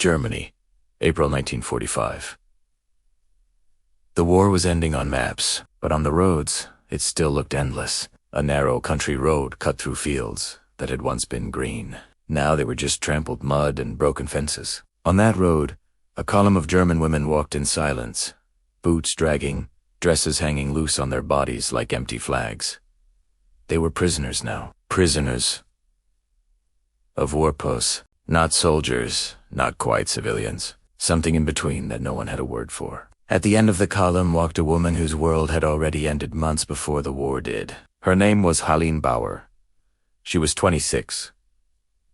Germany, April 1945. The war was ending on maps, but on the roads, it still looked endless. A narrow country road cut through fields that had once been green. Now they were just trampled mud and broken fences. On that road, a column of German women walked in silence, boots dragging, dresses hanging loose on their bodies like empty flags. They were prisoners now. Prisoners of war posts. Not soldiers, not quite civilians. Something in between that no one had a word for. At the end of the column walked a woman whose world had already ended months before the war did. Her name was Helene Bauer. She was 26.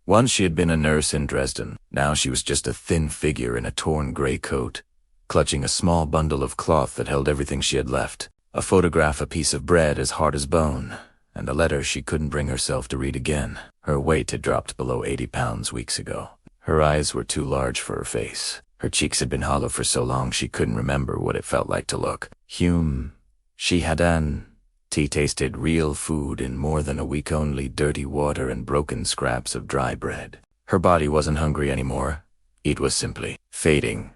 Once she had been a nurse in Dresden. Now she was just a thin figure in a torn gray coat, clutching a small bundle of cloth that held everything she had left. A photograph, a piece of bread as hard as bone, and a letter she couldn't bring herself to read again. Her weight had dropped below 80 pounds weeks ago. Her eyes were too large for her face. Her cheeks had been hollow for so long she couldn't remember what it felt like to look human. She hadn't tasted real food in more than a week, only dirty water and broken scraps of dry bread. Her body wasn't hungry anymore. It was simply fading.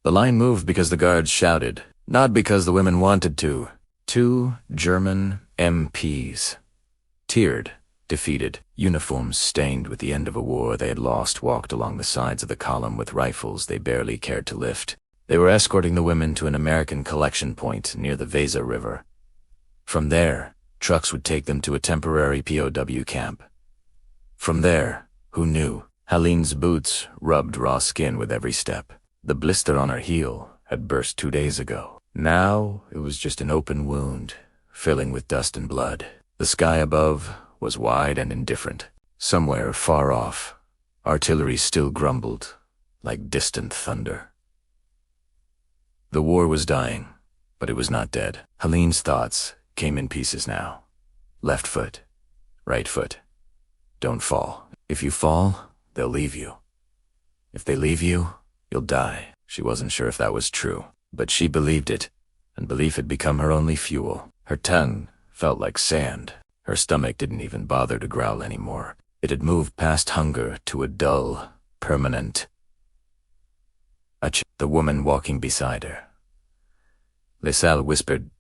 The line moved because the guards shouted, not because the women wanted to. 2 German MPs, teared, defeated, uniforms stained with the end of a war they had lost, walked along the sides of the column with rifles they barely cared to lift. They were escorting the women to an American collection point near the Weser River. From there, trucks would take them to a temporary POW camp. From there, who knew? Helene's boots rubbed raw skin with every step. The blister on her heel had burst 2 days ago. Now it was just an open wound, filling with dust and blood. The sky above was wide and indifferent. Somewhere far off, artillery still grumbled like distant thunder. The war was dying, but it was not dead. Helene's thoughts came in pieces now. Left foot, right foot. Don't fall. If you fall, they'll leave you. If they leave you, you'll die. She wasn't sure if that was true, but she believed it, and belief had become her only fuel. Her tongue felt like sand. Her stomach didn't even bother to growl anymore. It had moved past hunger to a dull, permanent achoo. The woman walking beside her. LaSalle whispered,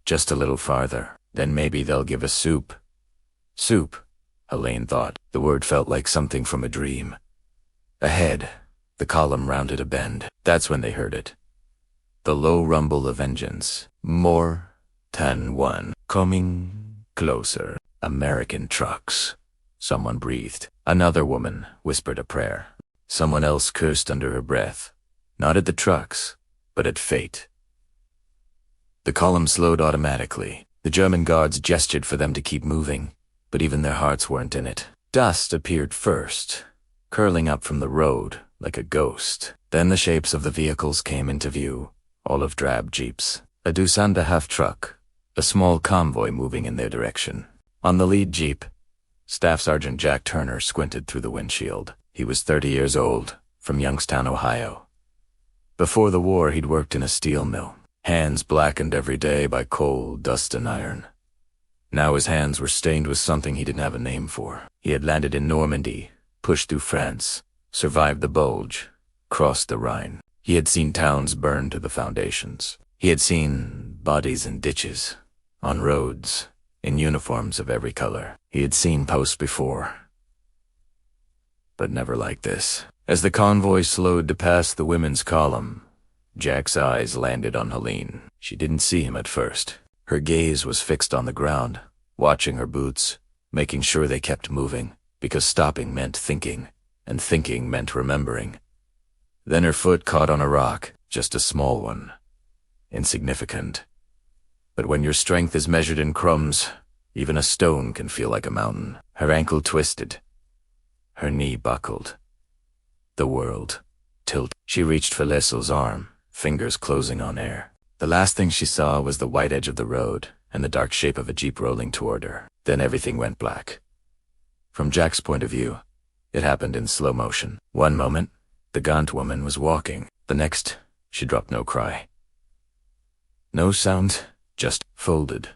"Just a little farther, then maybe they'll give us soup." Soup, Helene thought. The word felt like something from a dream. Ahead, the column rounded a bend. That's when they heard it. The low rumble of engines. More than one. Coming closer. American trucks. Someone breathed. Another woman whispered a prayer. Someone else cursed under her breath. Not at the trucks, but at fate. The column slowed automatically. The German guards gestured for them to keep moving, but even their hearts weren't in it. Dust appeared first, curling up from the road like a ghost. Then the shapes of the vehicles came into view, olive drab jeeps, a Dusanda-half truck, a small convoy moving in their direction. On the lead jeep, Staff Sergeant Jack Turner squinted through the windshield. He was 30 years old, from Youngstown, Ohio. Before the war, he'd worked in a steel mill. Hands blackened every day by coal, dust, and iron. Now his hands were stained with something he didn't have a name for. He had landed in Normandy, pushed through France, survived the Bulge, crossed the Rhine. He had seen towns burned to the foundations. He had seen bodies in ditches, on roads, in uniforms of every color. He had seen posts before, but never like this. As the convoy slowed to pass the women's column, Jack's eyes landed on Helene. She didn't see him at first. Her gaze was fixed on the ground, watching her boots, making sure they kept moving, because stopping meant thinking, and thinking meant remembering. Then her foot caught on a rock, just a small one. Insignificant. But when your strength is measured in crumbs, even a stone can feel like a mountain. Her ankle twisted. Her knee buckled. The world tilted. She reached for Lesel's arm, fingers closing on air. The last thing she saw was the white edge of the road and the dark shape of a jeep rolling toward her. Then everything went black. From Jack's point of view, it happened in slow motion. One moment, the gaunt woman was walking. The next, she dropped no cry. No sound, just folded.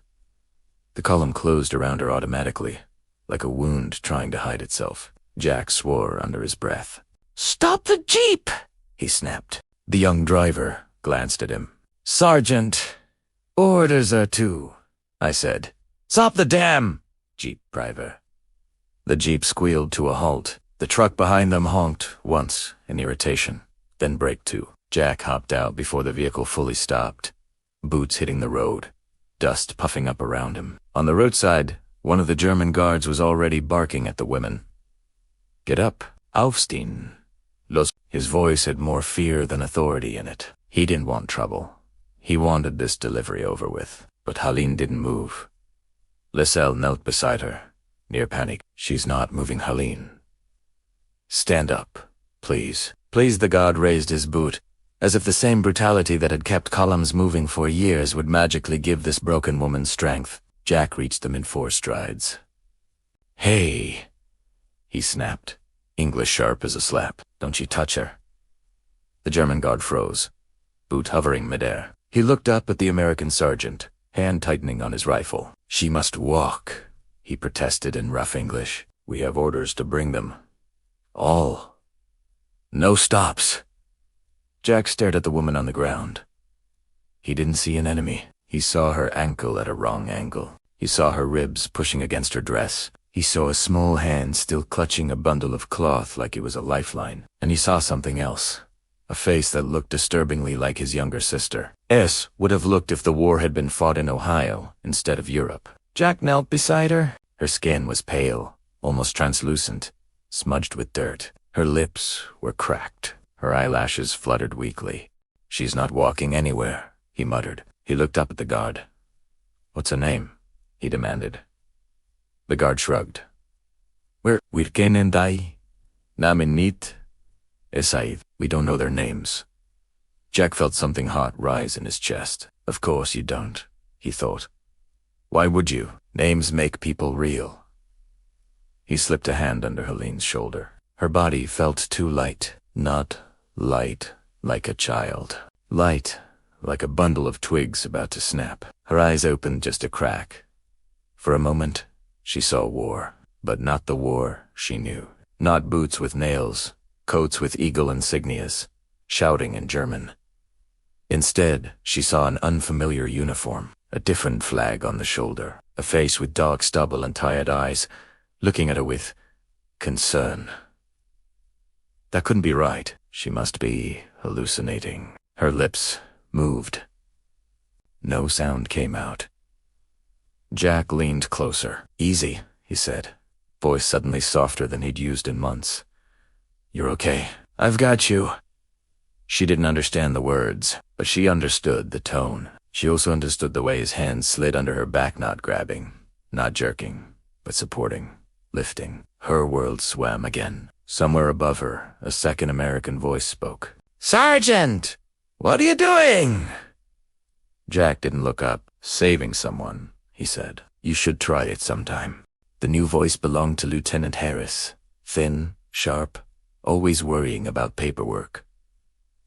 The column closed around her automatically, like a wound trying to hide itself. Jack swore under his breath. "Stop the jeep!" he snapped. The young driver glanced at him. "Sergeant, orders are to," I said. "Stop the damn jeep, driver." The jeep squealed to a halt. The truck behind them honked once in irritation, then braked too. Jack hopped out before the vehicle fully stopped, boots hitting the road, dust puffing up around him. On the roadside, one of the German guards was already barking at the women. "Get up, aufstehen. Los." His voice had more fear than authority in it. He didn't want trouble. He wanted this delivery over with. But Helene didn't move. Lisel knelt beside her, near panic. "She's not moving, Helene. Stand up, please." Please, the guard raised his boot, as if the same brutality that had kept columns moving for years would magically give this broken woman strength. Jack reached them in 4 strides. "Hey," he snapped, English sharp as a slap. "Don't you touch her." The German guard froze, boot hovering midair. He looked up at the American sergeant, hand tightening on his rifle. "She must walk," he protested in rough English. "We have orders to bring them. All. No stops." Jack stared at the woman on the ground. He didn't see an enemy. He saw her ankle at a wrong angle. He saw her ribs pushing against her dress. He saw a small hand still clutching a bundle of cloth like it was a lifeline. And he saw something else. A face that looked disturbingly like his younger sister. Would have looked if the war had been fought in Ohio instead of Europe. Jack knelt beside her. Her skin was pale, almost translucent, smudged with dirt. Her lips were cracked. Her eyelashes fluttered weakly. "She's not walking anywhere," he muttered. He looked up at the guard. "What's her name?" he demanded. The guard shrugged. Wir kennen die Namen nicht. We don't know their names." Jack felt something hot rise in his chest. Of course you don't, he thought. Why would you? Names make people real. He slipped a hand under Helene's shoulder. Her body felt too light. Not light like a child. Light like a bundle of twigs about to snap. Her eyes opened just a crack. For a moment, she saw war. But not the war she knew. Not boots with nails, coats with eagle insignias, shouting in German. Instead, she saw an unfamiliar uniform, a different flag on the shoulder, a face with dark stubble and tired eyes, looking at her with concern. That couldn't be right. She must be hallucinating. Her lips moved. No sound came out. Jack leaned closer. "Easy," he said, voice suddenly softer than he'd used in months. "You're okay. I've got you." She didn't understand the words, but she understood the tone. She also understood the way his hands slid under her back, not grabbing, not jerking, but supporting, lifting. Her world swam again. Somewhere above her, a second American voice spoke. "Sergeant! What are you doing?" Jack didn't look up. "Saving someone," he said. "You should try it sometime." The new voice belonged to Lieutenant Harris. Thin, sharp, always worrying about paperwork.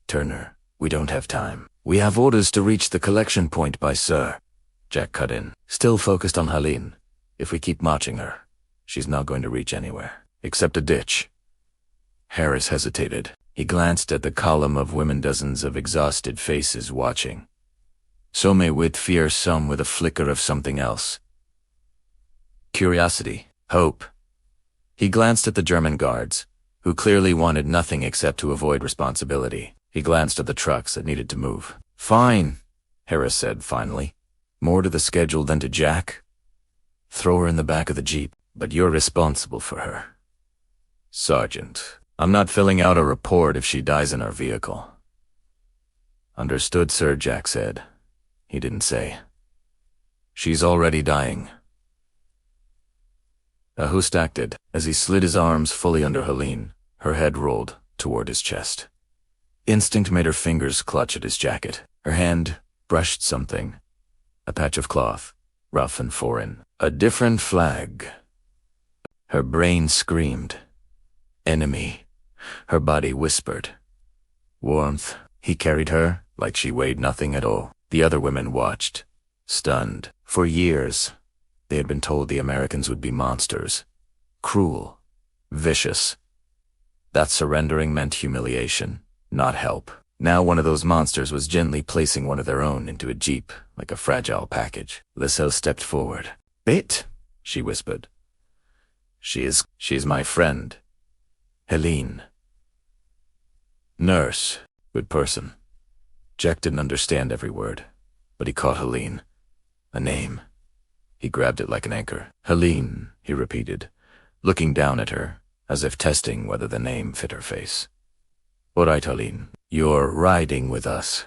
"Turner, we don't have time. We have orders to reach the collection point by Sir." Jack cut in, still focused on Helene. "If we keep marching her, she's not going to reach anywhere, except a ditch." Harris hesitated. He glanced at the column of women, dozens of exhausted faces watching. Some with fear, some with a flicker of something else. Curiosity, hope. He glanced at the German guards, who clearly wanted nothing except to avoid responsibility. He glanced at the trucks that needed to move. "Fine," Harris said finally. More to the schedule than to Jack. "Throw her in the back of the jeep, but you're responsible for her." "Sergeant, I'm not filling out a report if she dies in our vehicle." "Understood, sir," Jack said. He didn't say. "She's already dying." Ahust acted as he slid his arms fully under Helene. Her head rolled toward his chest. Instinct made her fingers clutch at his jacket. Her hand brushed something. A patch of cloth, rough and foreign. A different flag. Her brain screamed. Enemy. Her body whispered. Warmth. He carried her like she weighed nothing at all. The other women watched, stunned. For years, they had been told the Americans would be monsters. Cruel. Vicious. That surrendering meant humiliation, not help. Now one of those monsters was gently placing one of their own into a jeep, like a fragile package. Lisel stepped forward. "Bit," she whispered. She is my friend. Helene. Nurse. Good person. Jack didn't understand every word, but he caught Helene. A name. He grabbed it like an anchor. "Helene," he repeated, looking down at her, as if testing whether the name fit her face. "All right, Helene. You're riding with us."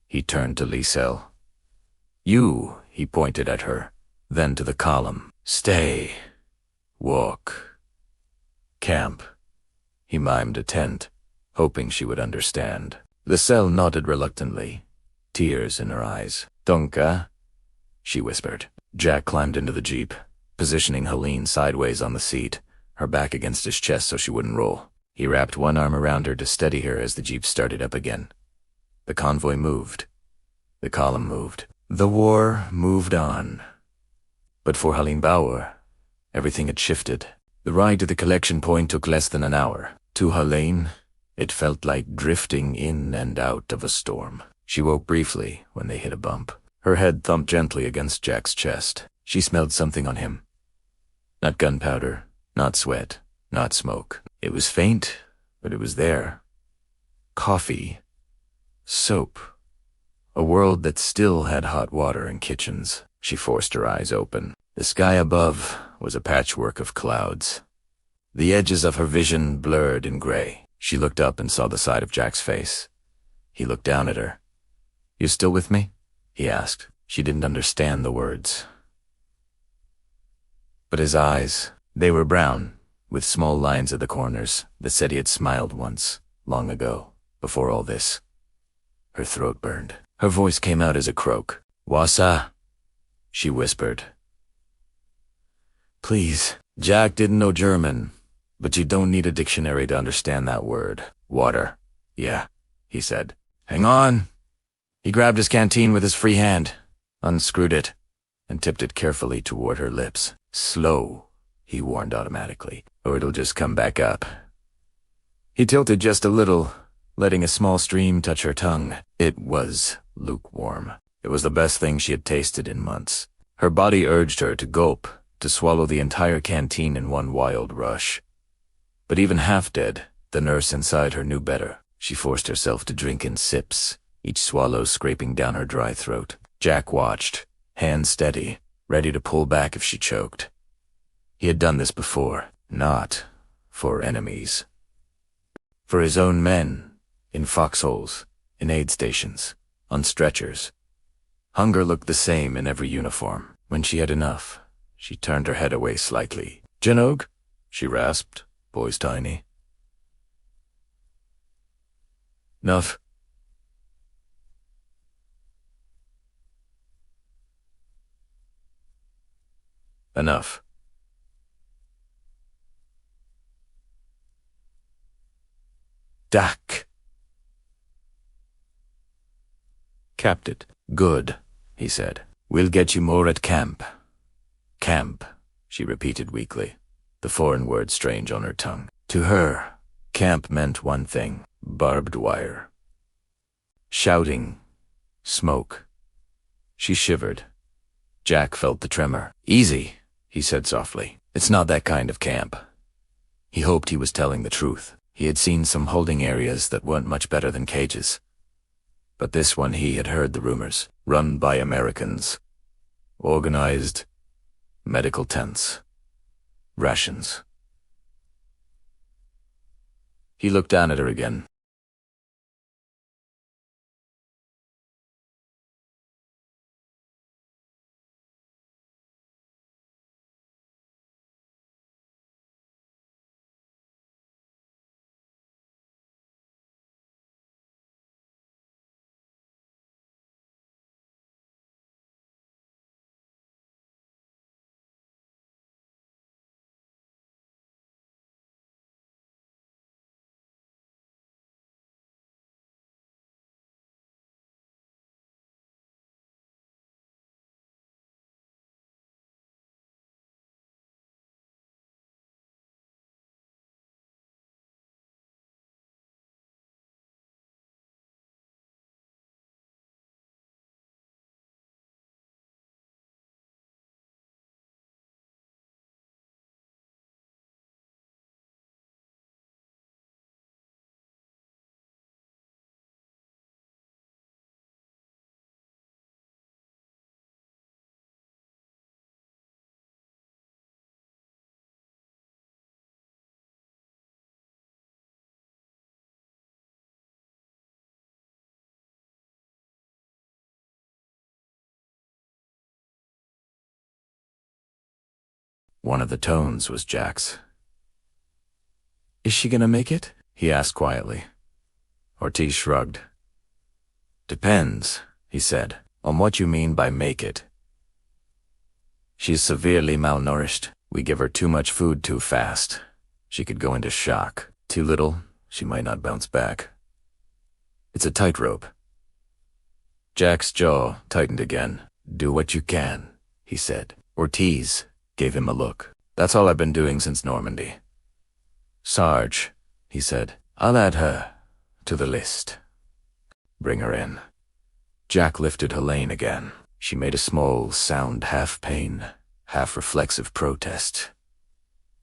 He turned to Lisel. "You," he pointed at her, then to the column. "Stay. Walk. Camp." He mimed a tent, hoping she would understand. Lisel nodded reluctantly, tears in her eyes. "Tonka," she whispered. Jack climbed into the jeep, positioning Helene sideways on the seat, her back against his chest so she wouldn't roll. He wrapped one arm around her to steady her as the jeep started up again. The convoy moved. The column moved. The war moved on. But for Helene Bauer, everything had shifted. The ride to the collection point took less than an hour. To Helene, it felt like drifting in and out of a storm. She woke briefly when they hit a bump. Her head thumped gently against Jack's chest. She smelled something on him. Not gunpowder, not sweat, not smoke. It was faint, but it was there. Coffee. Soap. A world that still had hot water and kitchens. She forced her eyes open. The sky above was a patchwork of clouds. The edges of her vision blurred in gray. She looked up and saw the side of Jack's face. He looked down at her. "You still with me?" he asked. She didn't understand the words. But his eyes, they were brown, with small lines at the corners that said he had smiled once, long ago, before all this. Her throat burned. Her voice came out as a croak. "Wassa," she whispered. "Please." Jack didn't know German, but you don't need a dictionary to understand that word. "Water." "Yeah," he said. "Hang on." He grabbed his canteen with his free hand, unscrewed it, and tipped it carefully toward her lips. "Slow," he warned automatically, "or it'll just come back up." He tilted just a little, letting a small stream touch her tongue. It was lukewarm. It was the best thing she had tasted in months. Her body urged her to gulp, to swallow the entire canteen in one wild rush. But even half dead, the nurse inside her knew better. She forced herself to drink in sips, each swallow scraping down her dry throat. Jack watched, hands steady, ready to pull back if she choked. He had done this before, not for enemies. For his own men, in foxholes, in aid stations, on stretchers. Hunger looked the same in every uniform. When she had enough, she turned her head away slightly. "Jinog?" she rasped, voice tiny. "Nuff." "Enough." "Dak." "Capped it." "Good," he said. "We'll get you more at camp." "Camp," she repeated weakly, the foreign word strange on her tongue. To her, camp meant one thing: barbed wire. Shouting. Smoke. She shivered. Jack felt the tremor. "Easy," he said softly. "It's not that kind of camp." He hoped he was telling the truth. He had seen some holding areas that weren't much better than cages. But this one he had heard the rumors. Run by Americans. Organized. Medical tents. Rations. He looked down at her again. One of the tones was Jack's. "Is she gonna make it?" he asked quietly. Ortiz shrugged. "Depends," he said, "on what you mean by make it. She's severely malnourished. We give her too much food too fast. She could go into shock. Too little, she might not bounce back. It's a tightrope." Jack's jaw tightened again. "Do what you can," he said. Ortiz gave him a look. "That's all I've been doing since Normandy." "Sarge," he said, "I'll add her to the list. Bring her in." Jack lifted Helene again. She made a small sound, half pain, half reflexive protest.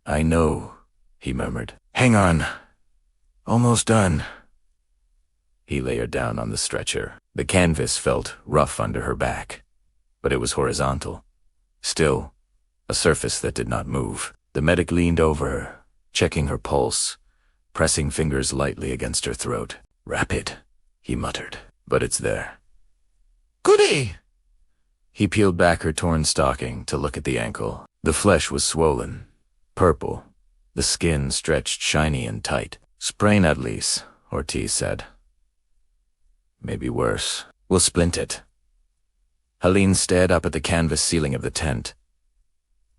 "I know," he murmured. "Hang on. Almost done." He lay her down on the stretcher. The canvas felt rough under her back, but it was horizontal. Still, a surface that did not move. The medic leaned over her, checking her pulse, pressing fingers lightly against her throat. "Rapid," he muttered, "but it's there." "Goody!" He peeled back her torn stocking to look at the ankle. The flesh was swollen, purple, the skin stretched shiny and tight. "Sprain at least," Ortiz said. "Maybe worse. We'll splint it." Helene stared up at the canvas ceiling of the tent.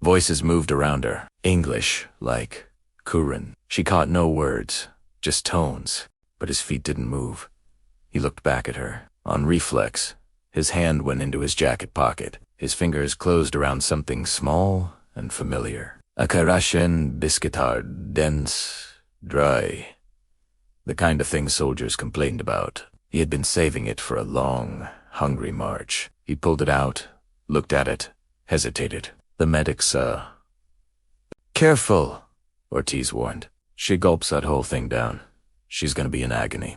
Voices moved around her, English, like Kurin. She caught no words, just tones, but his feet didn't move. He looked back at her. On reflex, his hand went into his jacket pocket. His fingers closed around something small and familiar. A Karashen biscuitard, dense, dry. The kind of thing soldiers complained about. He had been saving it for a long, hungry march. He pulled it out, looked at it, hesitated. The medic saw. "Careful," Ortiz warned. "She gulps that whole thing down. She's gonna be in agony."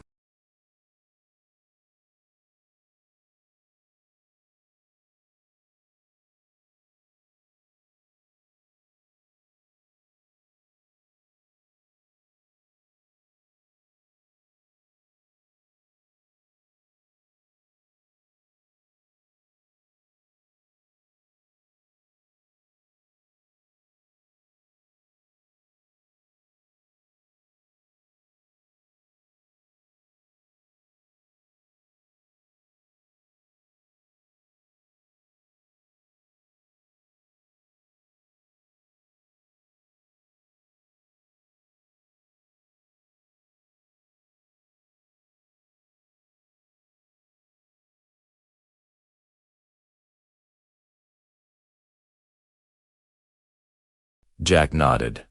Jack nodded.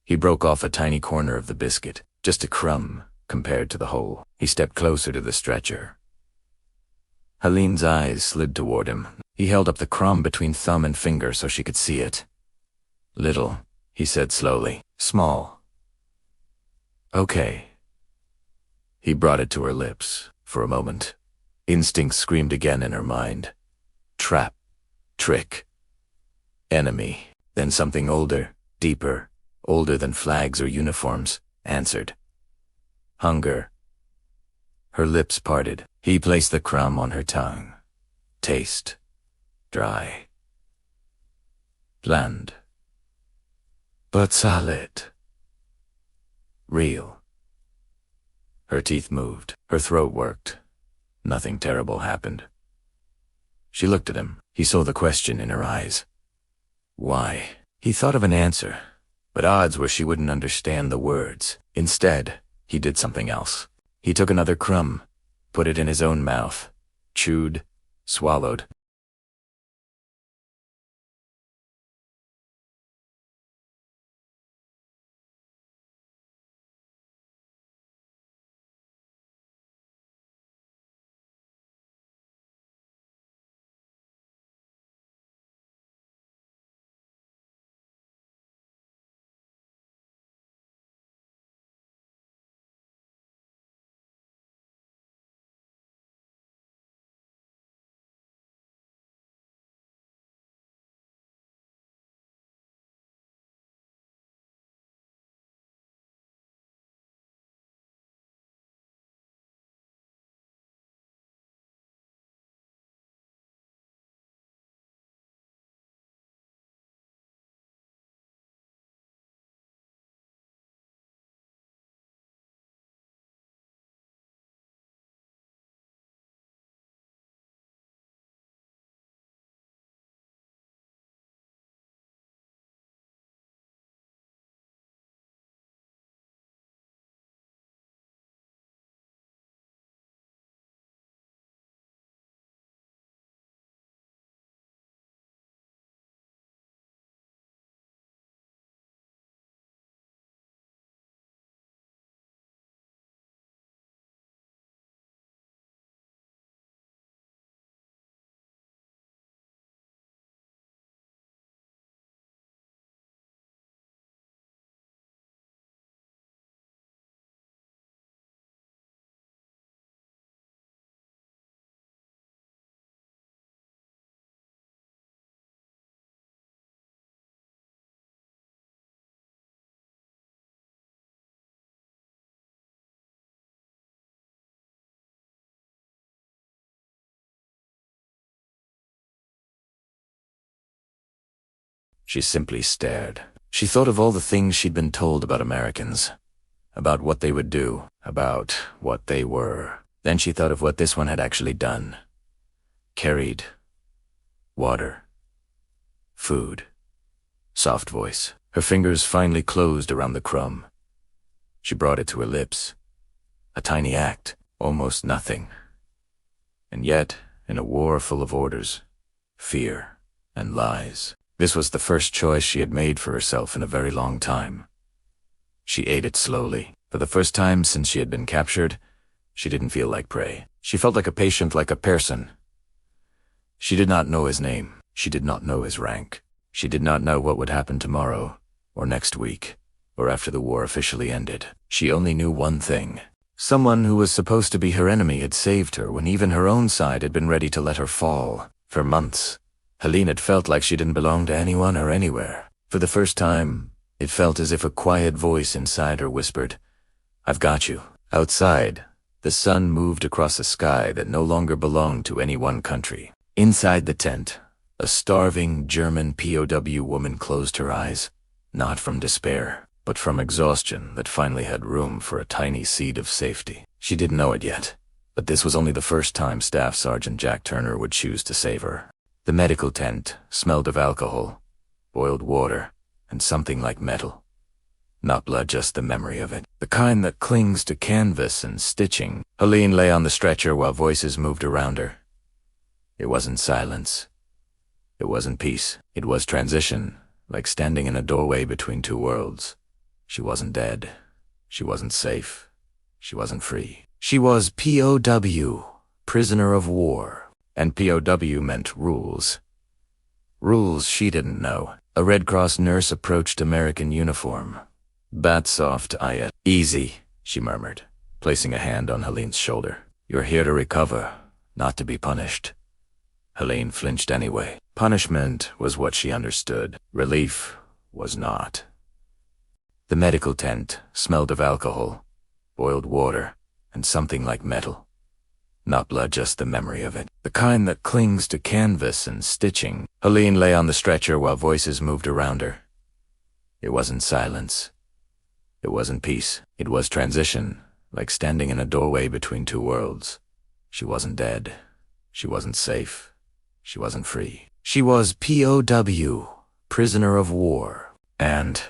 He broke off a tiny corner of the biscuit, just a crumb compared to the whole. He stepped closer to the stretcher. Helene's eyes slid toward him. He held up the crumb between thumb and finger so she could see it. "Little," he said slowly. "Small." "Okay." He brought it to her lips. For a moment, instinct screamed again in her mind. Trap. Trick. Enemy. Then something older, deeper, older than flags or uniforms, answered. Hunger. Her lips parted. He placed the crumb on her tongue. Taste. Dry. Bland. But solid. Real. Her teeth moved. Her throat worked. Nothing terrible happened. She looked at him. He saw the question in her eyes. Why? He thought of an answer, but odds were she wouldn't understand the words. Instead, he did something else. He took another crumb, put it in his own mouth, chewed, swallowed, She simply stared. She thought of all the things she'd been told about Americans, about what they would do, about what they were. Then she thought of what this one had actually done. Carried water, food. Soft voice. Her fingers finally closed around the crumb. She brought it to her lips. A tiny act, almost nothing. And yet, in a war full of orders, fear, and lies, this was the first choice she had made for herself in a very long time. She ate it slowly. For the first time since she had been captured, she didn't feel like prey. She felt like a patient, like a person. She did not know his name. She did not know his rank. She did not know what would happen tomorrow, or next week, or after the war officially ended. She only knew one thing. Someone who was supposed to be her enemy had saved her when even her own side had been ready to let her fall. For months, Helene had felt like she didn't belong to anyone or anywhere. For the first time, it felt as if a quiet voice inside her whispered, "I've got you." Outside, the sun moved across a sky that no longer belonged to any one country. Inside the tent, a starving German POW woman closed her eyes, not from despair, but from exhaustion that finally had room for a tiny seed of safety. She didn't know it yet, but this was only the first time Staff Sergeant Jack Turner would choose to save her. The medical tent smelled of alcohol, boiled water, and something like metal. Not blood, just the memory of it. The kind that clings to canvas and stitching. Helene lay on the stretcher while voices moved around her. It wasn't silence. It wasn't peace. It was transition, like standing in a doorway between two worlds. She wasn't dead. She wasn't safe. She wasn't free. She was POW, prisoner of war. And POW meant rules. Rules she didn't know. A Red Cross nurse approached American uniform. "Bat soft, Aya." "Easy," she murmured, placing a hand on Helene's shoulder. "You're here to recover, not to be punished." Helene flinched anyway. Punishment was what she understood. Relief was not. The medical tent smelled of alcohol, boiled water, and something like metal. Not blood, just the memory of it. The kind that clings to canvas and stitching. Helene lay on the stretcher while voices moved around her. It wasn't silence. It wasn't peace. It was transition, like standing in a doorway between two worlds. She wasn't dead. She wasn't safe. She wasn't free. She was POW, prisoner of war. And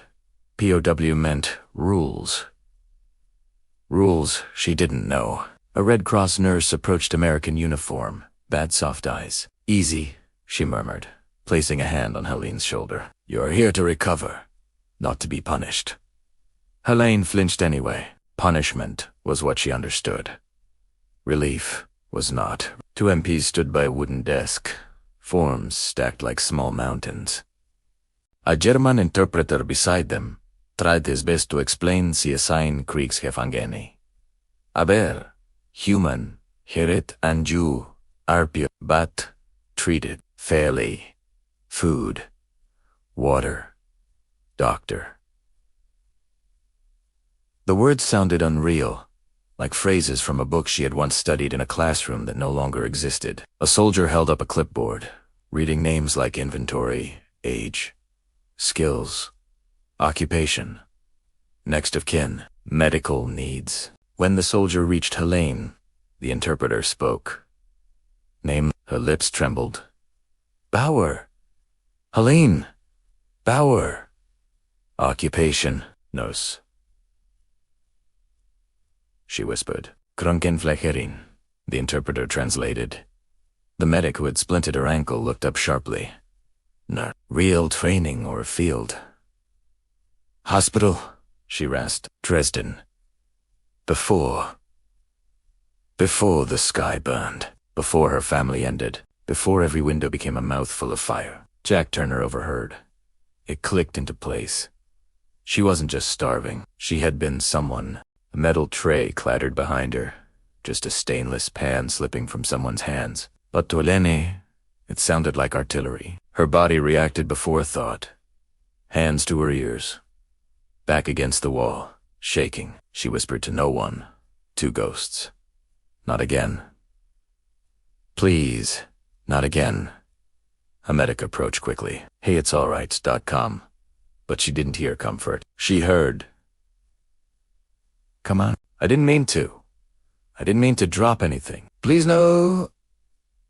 POW meant rules. Rules she didn't know. A Red Cross nurse approached American uniform, bad soft eyes. "Easy," she murmured, placing a hand on Helene's shoulder. "You're here to recover, not to be punished." Helene flinched anyway. Punishment was what she understood. Relief was not. Two MPs stood by a wooden desk, forms stacked like small mountains. A German interpreter beside them tried his best to explain CSIN Kriegsgefangene. Aber, human, Heret and Jew, are pure, but treated fairly. Food, water, doctor. The words sounded unreal, like phrases from a book she had once studied in a classroom that no longer existed. A soldier held up a clipboard, reading names like inventory, age, skills, occupation, next of kin, medical needs. When the soldier reached Helene, the interpreter spoke. Name. Her lips trembled. "Bauer. Helene. Bauer." Occupation. Nurse. She whispered. "Krankenpflegerin," the interpreter translated. The medic who had splinted her ankle looked up sharply. "No. Real training or field?" "Hospital," she rasped. "Dresden. Before the sky burned. Before her family ended. Before every window became a mouthful of fire." Jack Turner overheard. It clicked into place. She wasn't just starving. She had been someone. A metal tray clattered behind her, just a stainless pan slipping from someone's hands. But to Helene, it sounded like artillery. Her body reacted before thought. Hands to her ears. Back against the wall, shaking. She whispered to no one. Two ghosts. "Not again. Please, not again." A medic approached quickly. Hey, it's alright.com. But she didn't hear comfort. She heard, "Come on. I didn't mean to. I didn't mean to drop anything. Please no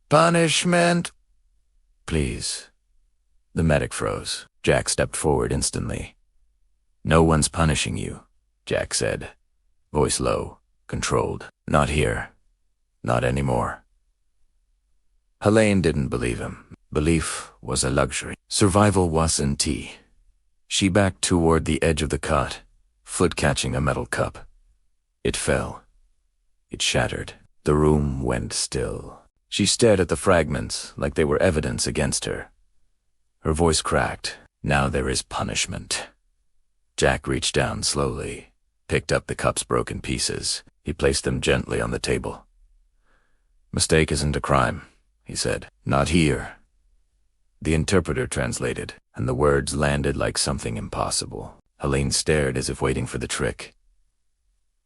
punishment. Please." The medic froze. Jack stepped forward instantly. "No one's punishing you," Jack said, voice low, controlled. "Not here. Not anymore." Helene didn't believe him. Belief was a luxury. Survival wasn't tea. She backed toward the edge of the cot, foot catching a metal cup. It fell. It shattered. The room went still. She stared at the fragments like they were evidence against her. Her voice cracked. "Now there is punishment." Jack reached down slowly, picked up the cup's broken pieces. He placed them gently on the table. "Mistake isn't a crime," he said. "Not here." The interpreter translated, and the words landed like something impossible. Helene stared as if waiting for the trick,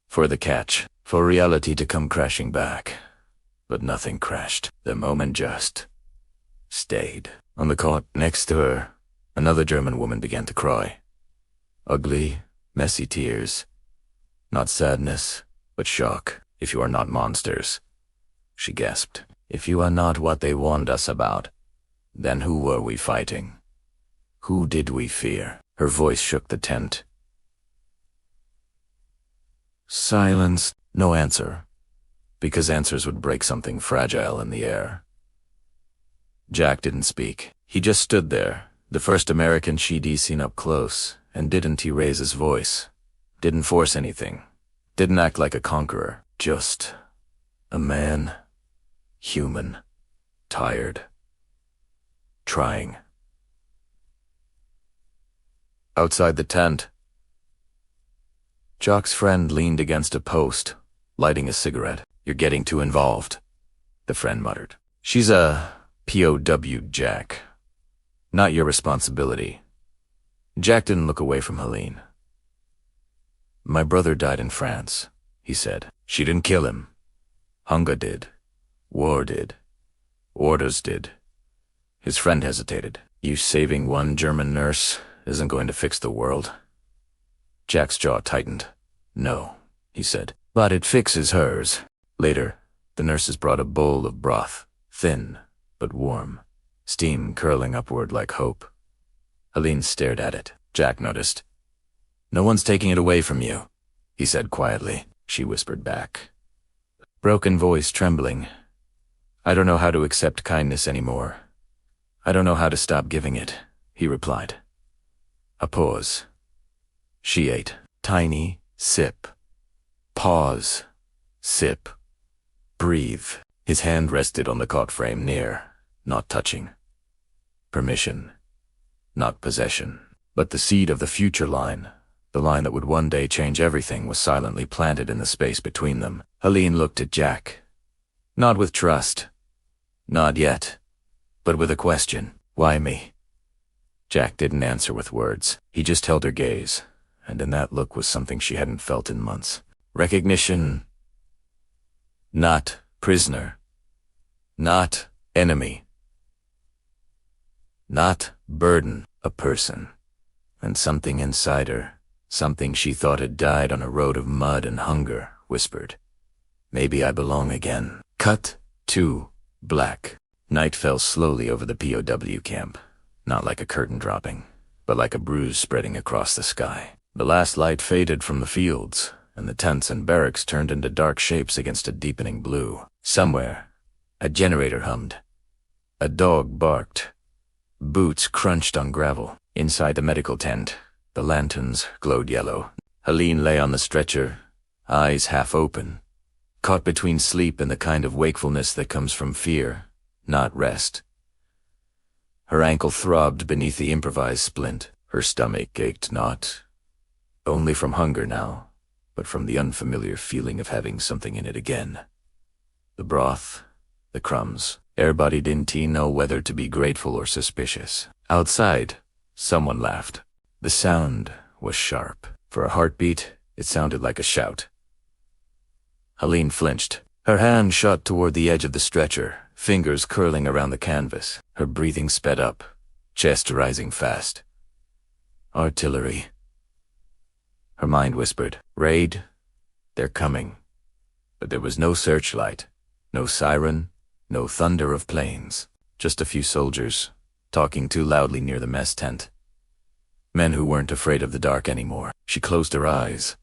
for the catch, for reality to come crashing back. But nothing crashed. The moment just stayed. On the cot next to her, another German woman began to cry. Ugly, messy tears. Not sadness, but shock. "If you are not monsters," she gasped. "If you are not what they warned us about, then who were we fighting? Who did we fear?" Her voice shook the tent. Silence. No answer, because answers would break something fragile in the air. Jack didn't speak. He just stood there, the first American she'd seen up close, and didn't he raise his voice? Didn't force anything. Didn't act like a conqueror. Just a man. Human. Tired. Trying. Outside the tent, Jock's friend leaned against a post, lighting a cigarette. "You're getting too involved," the friend muttered. "She's a POW, Jack. Not your responsibility." Jack didn't look away from Helene. "My brother died in France," he said. "She didn't kill him. Hunger did. War did. Orders did." His friend hesitated. "You saving one German nurse isn't going to fix the world." Jack's jaw tightened. "No," he said, "but it fixes hers." Later, the nurses brought a bowl of broth, thin but warm, steam curling upward like hope. Helene stared at it. Jack noticed. "No one's taking it away from you," he said quietly. She whispered back, broken voice trembling. "I don't know how to accept kindness anymore. I don't know how to stop giving it," he replied. A pause. She ate. Tiny sip. Pause. Sip. Breathe. His hand rested on the cot frame near, not touching. Permission. Not possession. But the seed of the future line, the line that would one day change everything, was silently planted in the space between them. Helene looked at Jack. Not with trust. Not yet. But with a question. "Why me?" Jack didn't answer with words. He just held her gaze, and in that look was something she hadn't felt in months. Recognition. Not prisoner. Not enemy. Not burden. A person. And something inside her, something she thought had died on a road of mud and hunger, whispered, "Maybe I belong again." Cut to black. Night fell slowly over the POW camp, not like a curtain dropping, but like a bruise spreading across the sky. The last light faded from the fields, and the tents and barracks turned into dark shapes against a deepening blue. Somewhere, a generator hummed. A dog barked. Boots crunched on gravel. Inside the medical tent, the lanterns glowed yellow. Helene lay on the stretcher, eyes half open, caught between sleep and the kind of wakefulness that comes from fear, not rest. Her ankle throbbed beneath the improvised splint. Her stomach ached not only from hunger now, but from the unfamiliar feeling of having something in it again. The broth, the crumbs. Everybody didn't know whether to be grateful or suspicious. Outside, someone laughed. The sound was sharp. For a heartbeat, it sounded like a shout. Helene flinched. Her hand shot toward the edge of the stretcher, fingers curling around the canvas. Her breathing sped up, chest rising fast. Artillery. Her mind whispered, "Raid, they're coming." But there was no searchlight, no siren, no thunder of planes. Just a few soldiers, talking too loudly near the mess tent. Men who weren't afraid of the dark anymore. She closed her eyes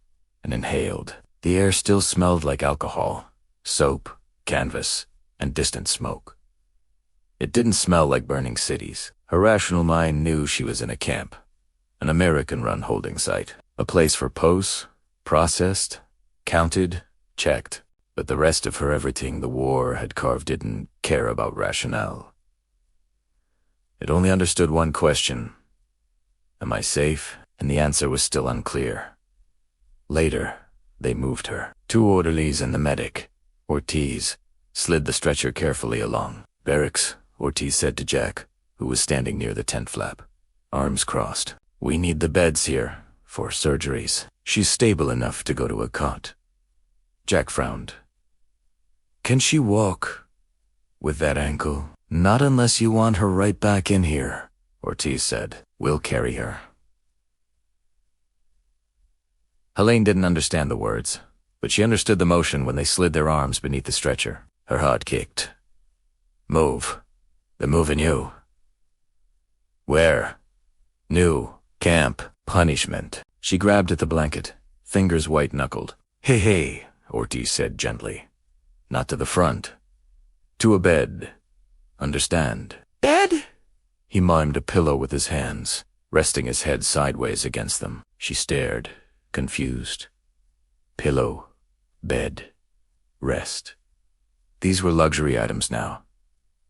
and inhaled. The air still smelled like alcohol, soap, canvas, and distant smoke. It didn't smell like burning cities. Her rational mind knew she was in a camp, an American-run holding site, a place for posts, processed, counted, checked. But the rest of her everything the war had carved didn't care about rationale. It only understood one question. Am I safe? And the answer was still unclear. Later, they moved her. 2 orderlies and the medic, Ortiz, slid the stretcher carefully along. "Barracks," Ortiz said to Jack, who was standing near the tent flap, arms crossed. "We need the beds here, for surgeries. She's stable enough to go to a cot." Jack frowned. "Can she walk with that ankle?" "Not unless you want her right back in here," Ortiz said. "We'll carry her." Helene didn't understand the words, but she understood the motion when they slid their arms beneath the stretcher. Her heart kicked. "Move. They're moving you." "Where?" "New. Camp. Punishment." She grabbed at the blanket, fingers white-knuckled. Hey, Ortiz said gently. "Not to the front. To a bed. Understand?" "Bed?" He mimed a pillow with his hands, resting his head sideways against them. She stared, confused. Pillow, bed, rest. These were luxury items now,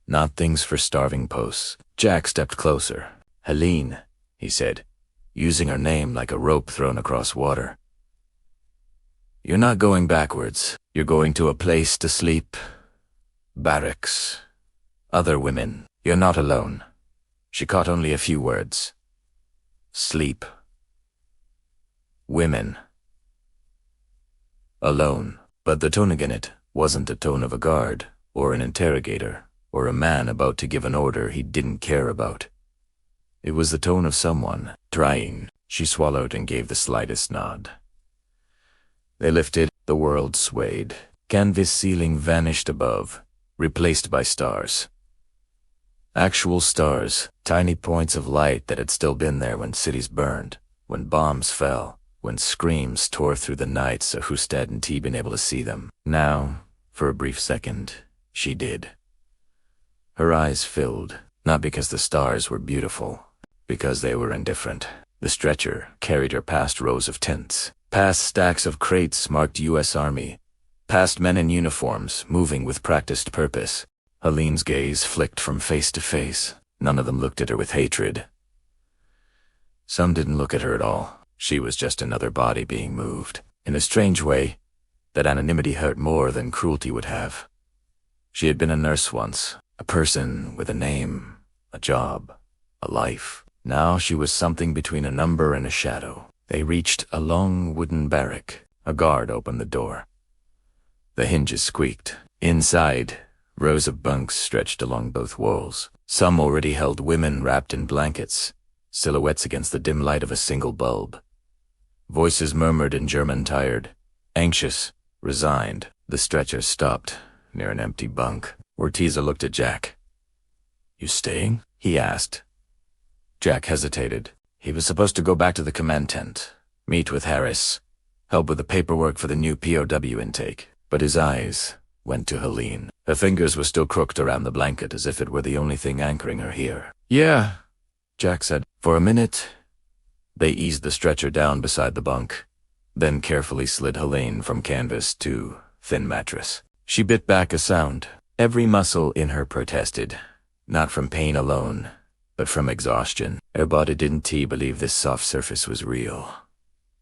not things for starving posts. Jack stepped closer. "Helene," he said, using her name like a rope thrown across water. "You're not going backwards. You're going to a place to sleep. Barracks. Other women. You're not alone." She caught only a few words. Sleep. Women. Alone. But the tone in it wasn't the tone of a guard, or an interrogator, or a man about to give an order he didn't care about. It was the tone of someone trying. She swallowed and gave the slightest nod. They lifted, the world swayed. Canvas ceiling vanished above, replaced by stars. Actual stars, tiny points of light that had still been there when cities burned, when bombs fell, when screams tore through the night so Hustad and T been able to see them. Now, for a brief second, she did. Her eyes filled, not because the stars were beautiful, because they were indifferent. The stretcher carried her past rows of tents, past stacks of crates marked U.S. Army, past men in uniforms moving with practiced purpose. Helene's gaze flicked from face to face. None of them looked at her with hatred. Some didn't look at her at all. She was just another body being moved. In a strange way, that anonymity hurt more than cruelty would have. She had been a nurse once, a person with a name, a job, a life. Now she was something between a number and a shadow. They reached a long wooden barrack. A guard opened the door. The hinges squeaked. Inside, rows of bunks stretched along both walls. Some already held women wrapped in blankets, silhouettes against the dim light of a single bulb. Voices murmured in German, tired, anxious, resigned. The stretcher stopped near an empty bunk. Ortiz looked at Jack. "You staying?" he asked. Jack hesitated. He was supposed to go back to the command tent, meet with Harris, help with the paperwork for the new POW intake. But his eyes went to Helene. Her fingers were still crooked around the blanket as if it were the only thing anchoring her here. "Yeah," Jack said. For a minute, they eased the stretcher down beside the bunk, then carefully slid Helene from canvas to thin mattress. She bit back a sound. Every muscle in her protested, not from pain alone, but from exhaustion. Her body didn't believe this soft surface was real.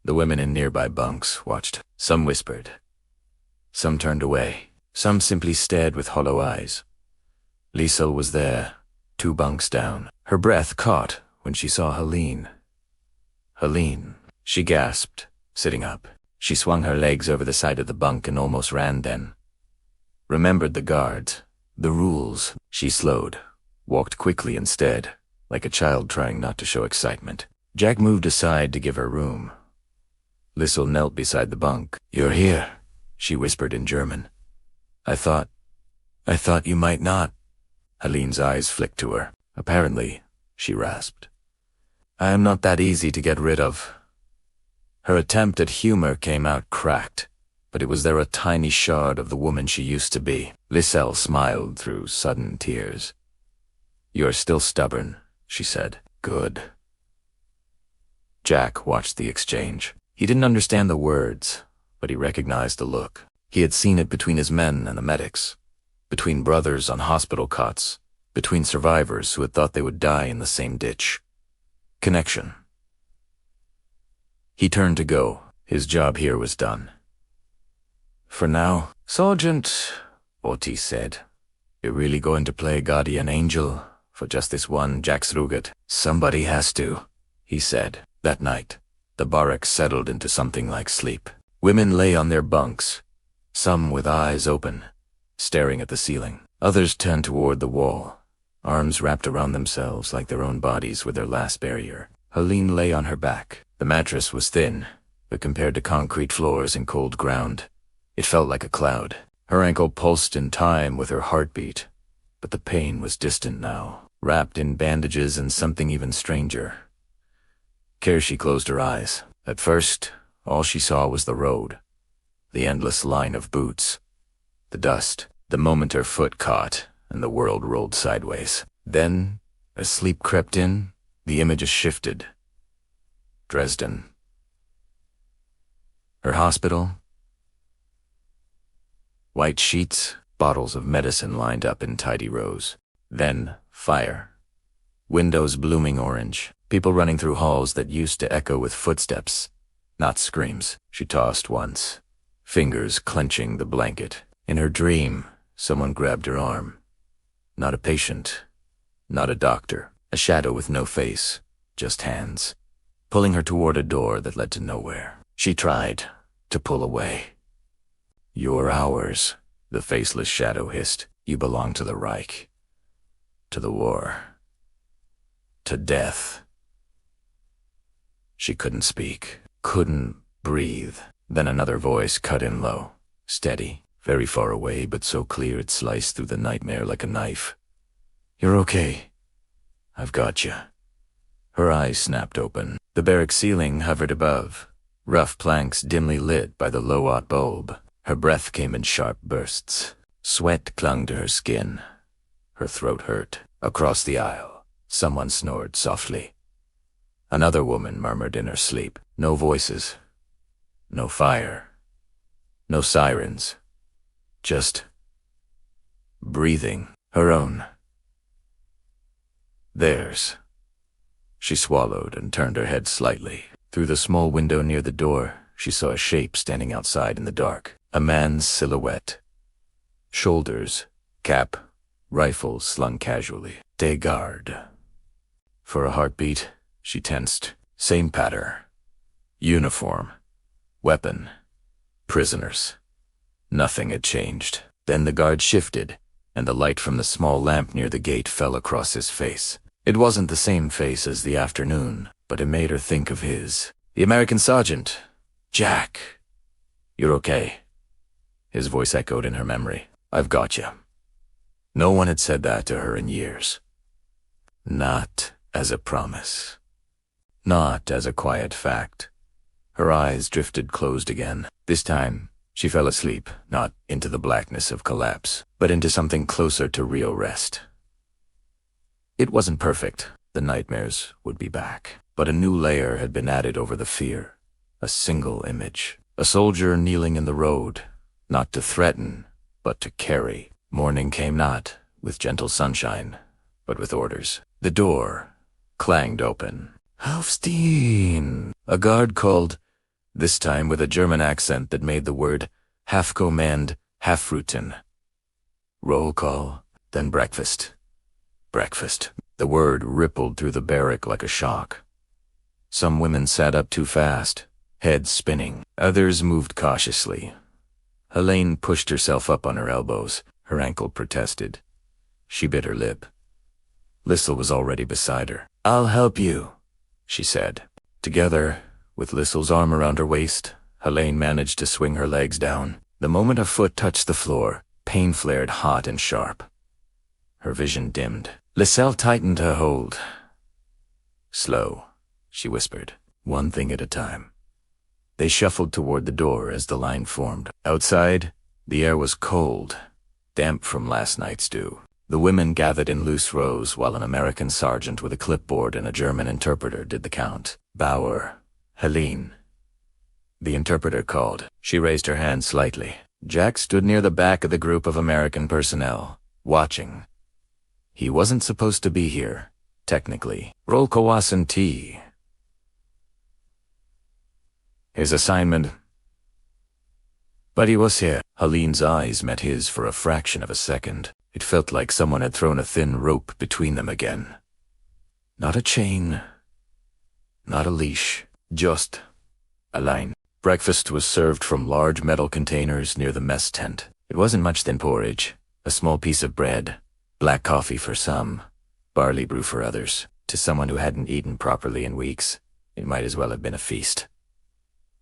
The women in nearby bunks watched. Some whispered. Some turned away. Some simply stared with hollow eyes. Liesel was there, 2 bunks down. Her breath caught when she saw Helene. Helene, she gasped, sitting up. She swung her legs over the side of the bunk and almost ran then. Remembered the guards, The rules. She slowed, walked quickly instead, like a child trying not to show excitement. Jack moved aside to give her room. Lissel knelt beside the bunk. "You're here," she whispered in German. I thought you might not." Helene's eyes flicked to her. "Apparently," she rasped. "I am not that easy to get rid of." Her attempt at humor came out cracked, but it was there a tiny shard of the woman she used to be. Lissel smiled through sudden tears. "You're still stubborn," she said. "Good." Jack watched the exchange. He didn't understand the words, but he recognized the look. He had seen it between his men and the medics, between brothers on hospital cots, between survivors who had thought they would die in the same ditch. Connection. He turned to go. His job here was done. "For now, Sergeant," Otis said, "you're really going to play guardian angel for just this one Jack Sruget?" "Somebody has to," he said. That night, the barracks settled into something like sleep. Women lay on their bunks, some with eyes open, staring at the ceiling. Others turned toward the wall, arms wrapped around themselves like their own bodies were their last barrier. Helene lay on her back. The mattress was thin, but compared to concrete floors and cold ground, it felt like a cloud. Her ankle pulsed in time with her heartbeat, but the pain was distant now, wrapped in bandages and something even stranger. Kershi closed her eyes. At first, all she saw was the road, the endless line of boots, the dust, the moment her foot caught and the world rolled sideways. Then, as sleep crept in, the images shifted. Dresden. Her hospital. White sheets, bottles of medicine lined up in tidy rows. Then, fire. Windows blooming orange. People running through halls that used to echo with footsteps, not screams. She tossed once, fingers clenching the blanket. In her dream, someone grabbed her arm. Not a patient, not a doctor, a shadow with no face, just hands, pulling her toward a door that led to nowhere. She tried to pull away. "You're ours," the faceless shadow hissed. "You belong to the Reich, to the war, to death." She couldn't speak, couldn't breathe. Then another voice cut in low, steady, very far away, but so clear it sliced through the nightmare like a knife. "You're okay. I've got you." Her eyes snapped open. The barrack ceiling hovered above, rough planks dimly lit by the low-watt bulb. Her breath came in sharp bursts. Sweat clung to her skin. Her throat hurt. Across the aisle, someone snored softly. Another woman murmured in her sleep. No voices. No fire. No sirens. Just breathing. Her own. Theirs. She swallowed and turned her head slightly. Through the small window near the door, she saw a shape standing outside in the dark. A man's silhouette. Shoulders, cap, rifle slung casually. Des gardes. For a heartbeat, she tensed. Same pattern. Uniform. Weapon. Prisoners. Nothing had changed. Then the guard shifted, and the light from the small lamp near the gate fell across his face. It wasn't the same face as the afternoon, but it made her think of his. "The American sergeant. Jack. You're okay." His voice echoed in her memory. "I've got you." No one had said that to her in years. Not as a promise. Not as a quiet fact. Her eyes drifted closed again. This time, she fell asleep, not into the blackness of collapse, but into something closer to real rest. It wasn't perfect. The nightmares would be back. But a new layer had been added over the fear. A single image. A soldier kneeling in the road, not to threaten, but to carry. Morning came not with gentle sunshine, but with orders. The door clanged open. "Aufstehen!" A guard called, this time with a German accent that made the word half command, half routine. Roll call, then breakfast. Breakfast. The word rippled through the barrack like a shock. Some women sat up too fast, heads spinning. Others moved cautiously. Helene pushed herself up on her elbows. Her ankle protested. She bit her lip. Lissel was already beside her. "I'll help you," she said. Together, with Lissel's arm around her waist, Helene managed to swing her legs down. The moment her foot touched the floor, pain flared hot and sharp. Her vision dimmed. Lissel tightened her hold. "Slow," she whispered. "One thing at a time." They shuffled toward the door as the line formed. Outside, the air was cold, damp from last night's dew. The women gathered in loose rows while an American sergeant with a clipboard and a German interpreter did the count. "Bauer, Helene." The interpreter called. She raised her hand slightly. Jack stood near the back of the group of American personnel, watching. He wasn't supposed to be here, technically. Roll Kawasan T. His assignment. But he was here. Helene's eyes met his for a fraction of a second. It felt like someone had thrown a thin rope between them again. Not a chain, not a leash, just a line. Breakfast was served from large metal containers near the mess tent. It wasn't much than porridge, a small piece of bread, black coffee for some, barley brew for others. To someone who hadn't eaten properly in weeks, it might as well have been a feast.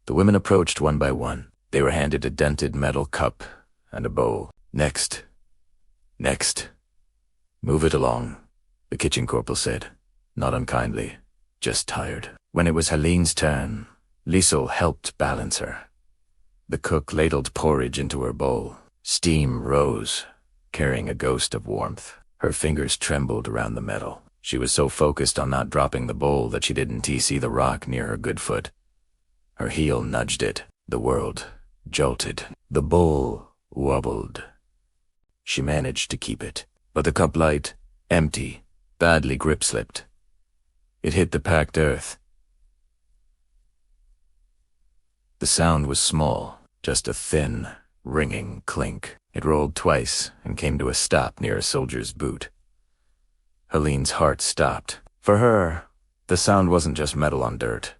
The women approached one by one. They were handed a dented metal cup and a bowl. Next. "Move it along," the kitchen corporal said, not unkindly, just tired. When it was Helene's turn, Lissel helped balance her. The cook ladled porridge into her bowl. Steam rose, carrying a ghost of warmth. Her fingers trembled around the metal. She was so focused on not dropping the bowl that she didn't see the rock near her good foot. Her heel nudged it. The world jolted. The bowl wobbled. She managed to keep it, but the cup light, empty, badly grip-slipped. It hit the packed earth. The sound was small, just a thin, ringing clink. It rolled twice and came to a stop near a soldier's boot. Helene's heart stopped. For her, the sound wasn't just metal on dirt.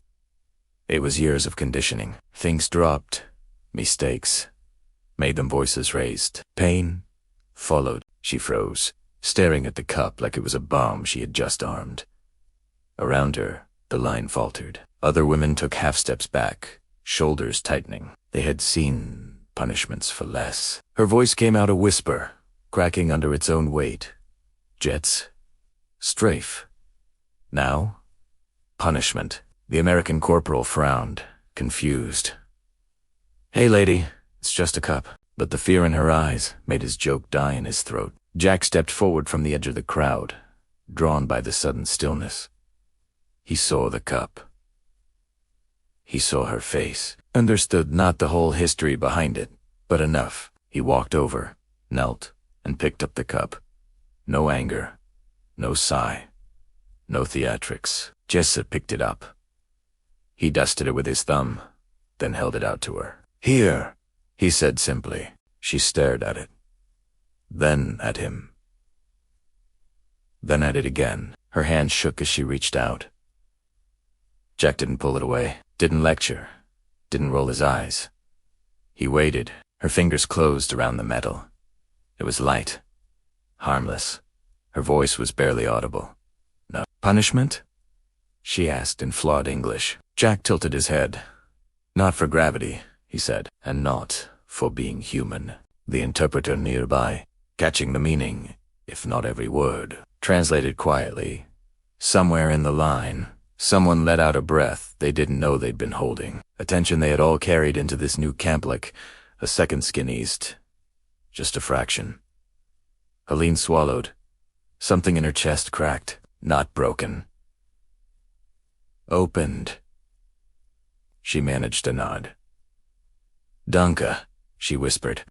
It was years of conditioning. Things dropped, mistakes, made them voices raised. Pain followed. She froze, staring at the cup like it was a bomb she had just armed. Around her, the line faltered. Other women took half steps back, shoulders tightening. They had seen punishments for less. Her voice came out a whisper, cracking under its own weight. Jets. Strafe. Now? Punishment. The American corporal frowned, confused. "Hey, lady, it's just a cup." But the fear in her eyes made his joke die in his throat. Jack stepped forward from the edge of the crowd, drawn by the sudden stillness. He saw the cup. He saw her face. Understood not the whole history behind it, but enough. He walked over, knelt, and picked up the cup. No anger, no sigh, no theatrics. Jessa picked it up. He dusted it with his thumb, then held it out to her. "Here," he said simply. She stared at it. Then at him. Then at it again. Her hand shook as she reached out. Jack didn't pull it away, didn't lecture, didn't roll his eyes. He waited. Her fingers closed around the metal. It was light, harmless. Her voice was barely audible. "No punishment?" she asked in flawed English. Jack tilted his head. "Not for gravity," he said, "and not for being human." The interpreter nearby, catching the meaning, if not every word, translated quietly. Somewhere in the line, someone let out a breath they didn't know they'd been holding. A tension they had all carried into this new camp like a second skin eased. Just a fraction. Helene swallowed. Something in her chest cracked, not broken. Opened. She managed a nod. "Danke," she whispered.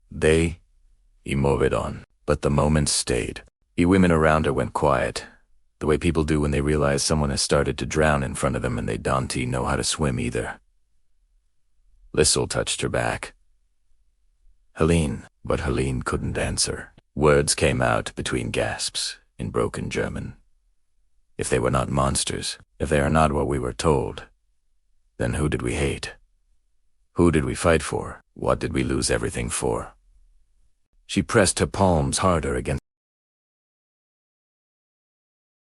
He moved on, but the moments stayed. The women around her went quiet, the way people do when they realize someone has started to drown in front of them and they don't know how to swim either. Lissel touched her back. "Helene," but Helene couldn't answer. Words came out between gasps in broken German. If they were not monsters, if they are not what we were told, then who did we hate? Who did we fight for? What did we lose everything for? She pressed her palms harder against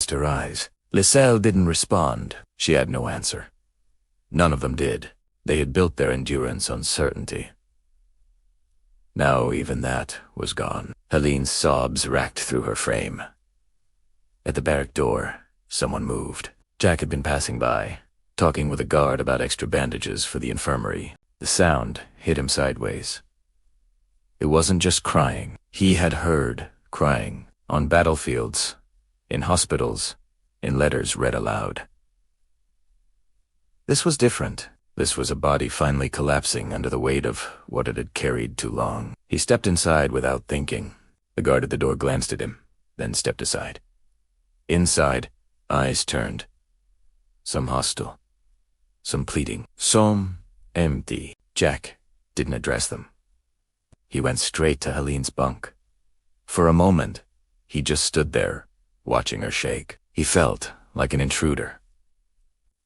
closed her eyes. Liselle didn't respond. She had no answer. None of them did. They had built their endurance on certainty. Now even that was gone. Helene's sobs racked through her frame. At the barrack door, someone moved. Jack had been passing by, talking with a guard about extra bandages for the infirmary. The sound hit him sideways. It wasn't just crying. He had heard crying on battlefields, in hospitals, in letters read aloud. This was different. This was a body finally collapsing under the weight of what it had carried too long. He stepped inside without thinking. The guard at the door glanced at him, then stepped aside. Inside, eyes turned. Some hostile. Some pleading. Some empty. Jack didn't address them. He went straight to Helene's bunk. For a moment, he just stood there, watching her shake. He felt like an intruder.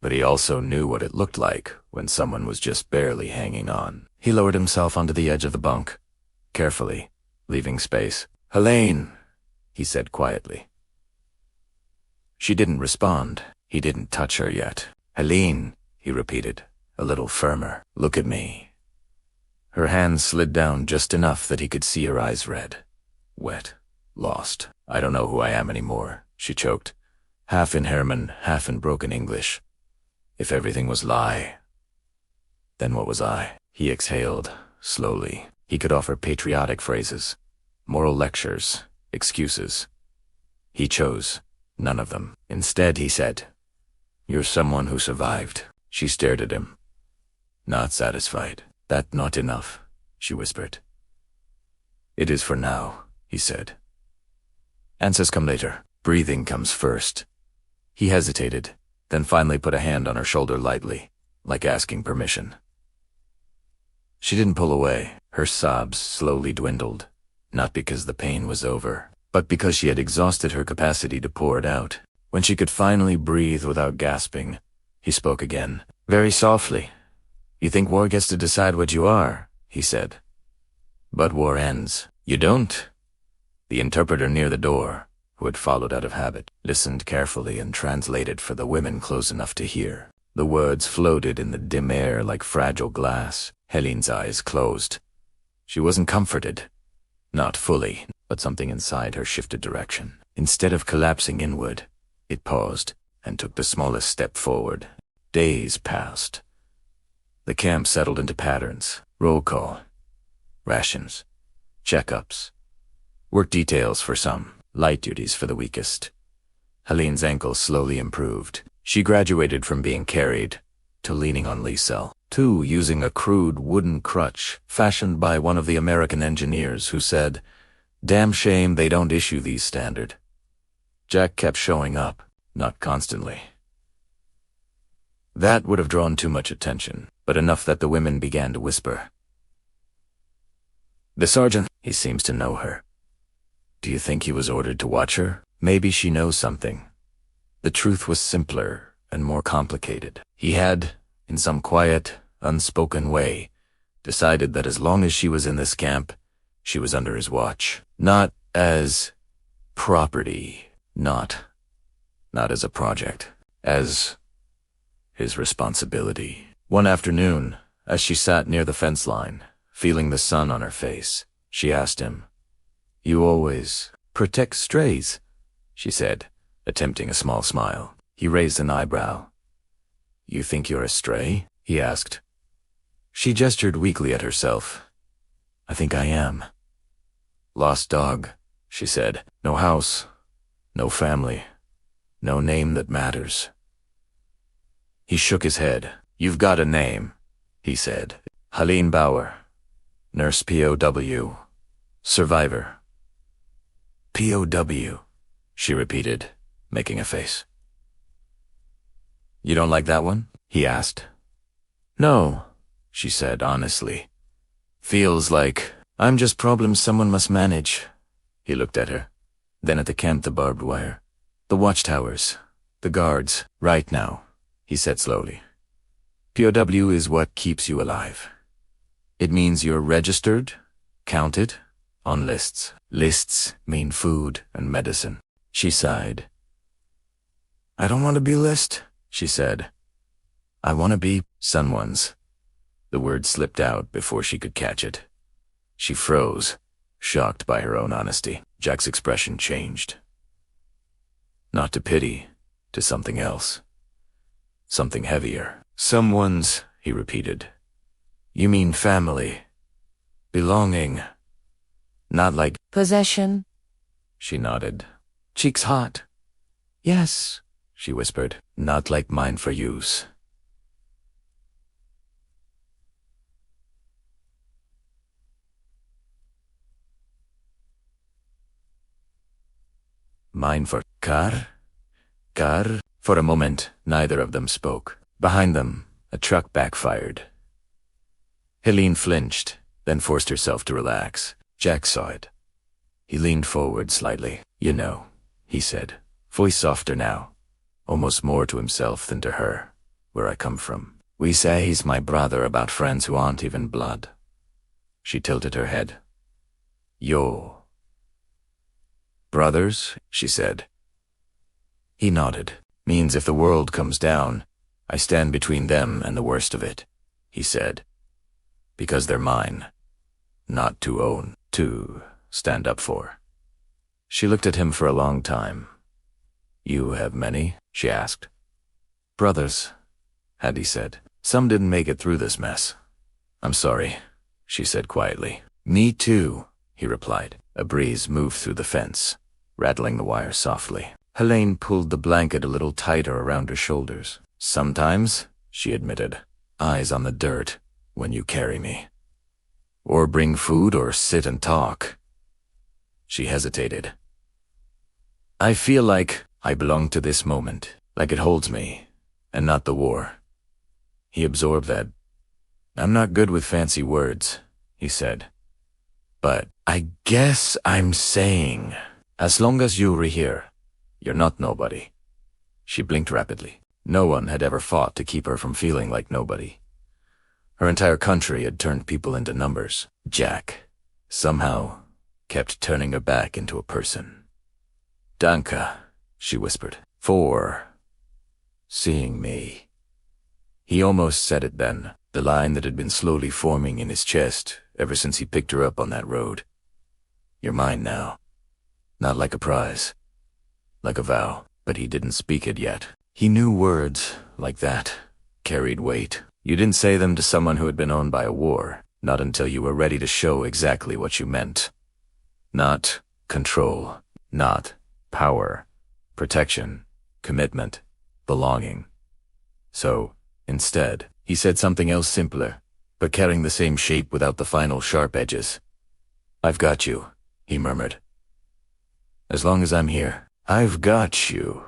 But he also knew what it looked like when someone was just barely hanging on. He lowered himself onto the edge of the bunk, carefully, leaving space. "Helene," he said quietly. She didn't respond. He didn't touch her yet. "Helene," he repeated, a little firmer. "Look at me." Her hands slid down just enough that he could see her eyes red, wet, lost. "I don't know who I am anymore," she choked, half in Herman, half in broken English. "If everything was lie, then what was I?" He exhaled, slowly. He could offer patriotic phrases, moral lectures, excuses. He chose none of them. Instead, he said, "You're someone who survived." She stared at him, not satisfied. "That not enough," she whispered. "It is for now," he said. "Answers come later. Breathing comes first." He hesitated, then finally put a hand on her shoulder lightly, like asking permission. She didn't pull away. Her sobs slowly dwindled, not because the pain was over, but because she had exhausted her capacity to pour it out. When she could finally breathe without gasping, he spoke again, very softly. "You think war gets to decide what you are," he said. "But war ends. You don't." The interpreter near the door, who had followed out of habit, listened carefully and translated for the women close enough to hear. The words floated in the dim air like fragile glass. Helene's eyes closed. She wasn't comforted. Not fully, but something inside her shifted direction. Instead of collapsing inward, it paused and took the smallest step forward. Days passed. The camp settled into patterns. Roll call, rations, checkups, work details for some, light duties for the weakest. Helene's ankle slowly improved. She graduated from being carried to leaning on Liselle, to using a crude wooden crutch fashioned by one of the American engineers who said, "Damn shame they don't issue these standard." Jack kept showing up, not constantly. That would have drawn too much attention, but enough that the women began to whisper. "The sergeant, he seems to know her." Do you think he was ordered to watch her? Maybe she knows something. The truth was simpler and more complicated. He had, in some quiet, unspoken way, decided that as long as she was in this camp, she was under his watch. Not as property, not as a project, as his responsibility. One afternoon, as she sat near the fence line, feeling the sun on her face, she asked him, "You always protect strays?" she said, attempting a small smile. He raised an eyebrow. "You think you're a stray?" he asked. She gestured weakly at herself. "I think I am." "Lost dog," she said. "No house, no family, no name that matters." He shook his head. "You've got a name," he said. "Helene Bauer, nurse POW, survivor." "POW," she repeated, making a face. "You don't like that one?" he asked. "No," she said honestly. "Feels like I'm just problems someone must manage." He looked at her, then at the camp, the barbed wire, the watchtowers, the guards. "Right now," he said slowly, "POW is what keeps you alive. It means you're registered, counted, on lists. Lists mean food and medicine." She sighed. I don't want to be list, she said. I want to be someone's. The word slipped out before she could catch it. She froze, shocked by her own honesty. Jack's expression changed. Not to pity, to something else. Something heavier. Someone's, he repeated. You mean family. Belonging. Not like possession? She nodded. Cheeks hot. Yes, she whispered. Not like mine for use. Mine for car? Car? For a moment, neither of them spoke. Behind them, a truck backfired. Helene flinched, then forced herself to relax. Jack saw it. He leaned forward slightly. You know, he said, voice softer now, almost more to himself than to her, where I come from. We say he's my brother about friends who aren't even blood. She tilted her head. Yo. Brothers, she said. He nodded. Means if the world comes down, I stand between them and the worst of it, he said. Because they're mine. Not to own, to stand up for. She looked at him for a long time. You have many? She asked. Brothers, had he said. Some didn't make it through this mess. I'm sorry, she said quietly. Me too, he replied. A breeze moved through the fence, rattling the wire softly. Helene pulled the blanket a little tighter around her shoulders. Sometimes, she admitted, eyes on the dirt when you carry me. Or bring food or sit and talk. She hesitated. I feel like I belong to this moment, like it holds me, and not the war. He absorbed that. I'm not good with fancy words, he said. But I guess I'm saying, as long as you're here, you're not nobody. She blinked rapidly. No one had ever fought to keep her from feeling like nobody. Her entire country had turned people into numbers. Jack, somehow, kept turning her back into a person. Danke, she whispered, for seeing me. He almost said it then, the line that had been slowly forming in his chest ever since he picked her up on that road. You're mine now. Not like a prize. Like a vow. But he didn't speak it yet. He knew words like that carried weight. You didn't say them to someone who had been owned by a war, not until you were ready to show exactly what you meant. Not control, not power, protection, commitment, belonging. So, instead, he said something else simpler, but carrying the same shape without the final sharp edges. I've got you, he murmured. As long as I'm here, I've got you.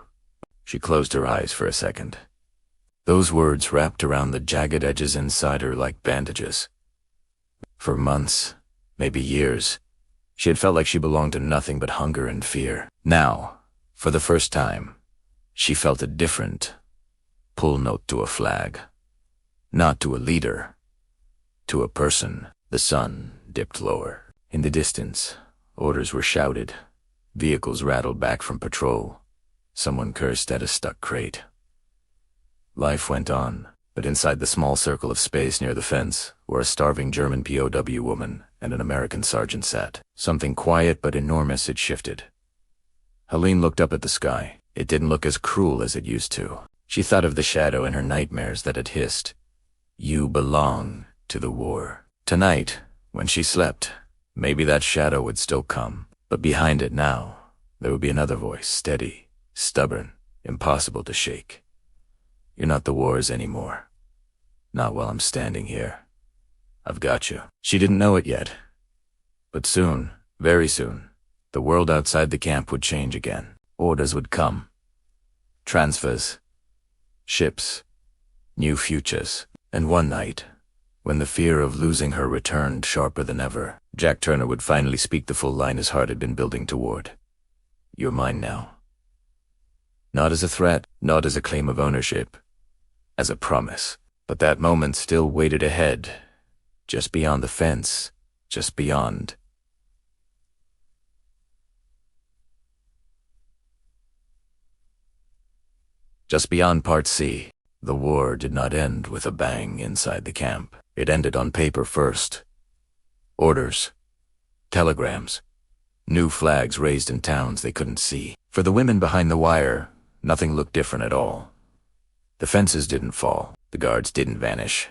She closed her eyes for a second. Those words wrapped around the jagged edges inside her like bandages. For months, maybe years, she had felt like she belonged to nothing but hunger and fear. Now, for the first time, she felt a different pull note to a flag. Not to a leader, to a person. The sun dipped lower. In the distance, orders were shouted. Vehicles rattled back from patrol. Someone cursed at a stuck crate. Life went on, but inside the small circle of space near the fence, where a starving German POW woman and an American sergeant sat. Something quiet but enormous had shifted. Helene looked up at the sky. It didn't look as cruel as it used to. She thought of the shadow in her nightmares that had hissed, "You belong to the war." Tonight, when she slept, maybe that shadow would still come. But behind it now, there would be another voice, steady, stubborn, impossible to shake. You're not the war's anymore. Not while I'm standing here. I've got you. She didn't know it yet. But soon, very soon, the world outside the camp would change again. Orders would come. Transfers. Ships. New futures. And one night, when the fear of losing her returned sharper than ever, Jack Turner would finally speak the full line his heart had been building toward. You're mine now. Not as a threat, not as a claim of ownership, as a promise. But that moment still waited ahead, just beyond the fence, just beyond. Just beyond Part C. The war did not end with a bang inside the camp. It ended on paper first. Orders. Telegrams. New flags raised in towns they couldn't see. For the women behind the wire, nothing looked different at all. The fences didn't fall. The guards didn't vanish.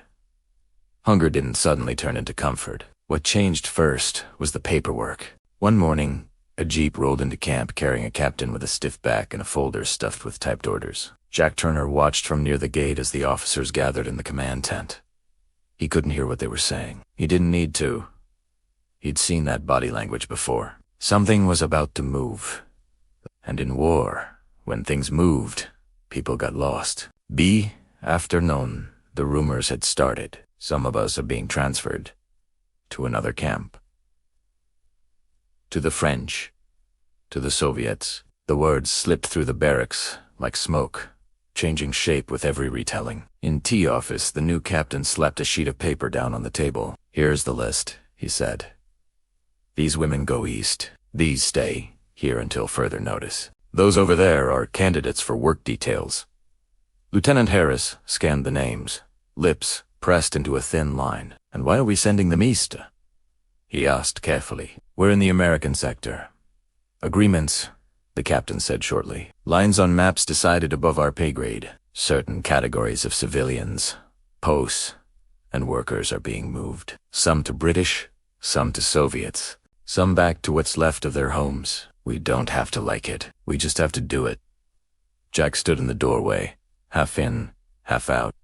Hunger didn't suddenly turn into comfort. What changed first was the paperwork. One morning, a jeep rolled into camp carrying a captain with a stiff back and a folder stuffed with typed orders. Jack Turner watched from near the gate as the officers gathered in the command tent. He couldn't hear what they were saying. He didn't need to. He'd seen that body language before. Something was about to move. And in war, when things moved, people got lost. Afternoon, the rumors had started. Some of us are being transferred to another camp. To the French, to the Soviets. The words slipped through the barracks like smoke, changing shape with every retelling. In tea office, the new captain slapped a sheet of paper down on the table. "Here's the list," he said. "These women go east. These stay here until further notice. Those over there are candidates for work details." Lieutenant Harris scanned the names, lips pressed into a thin line. "And why are we sending them east?" he asked carefully. "We're in the American sector. Agreements," the captain said shortly. "Lines on maps decided above our pay grade. Certain categories of civilians, posts, and workers are being moved. Some to British, some to Soviets, some back to what's left of their homes. We don't have to like it. We just have to do it." Jack stood in the doorway, half in, half out,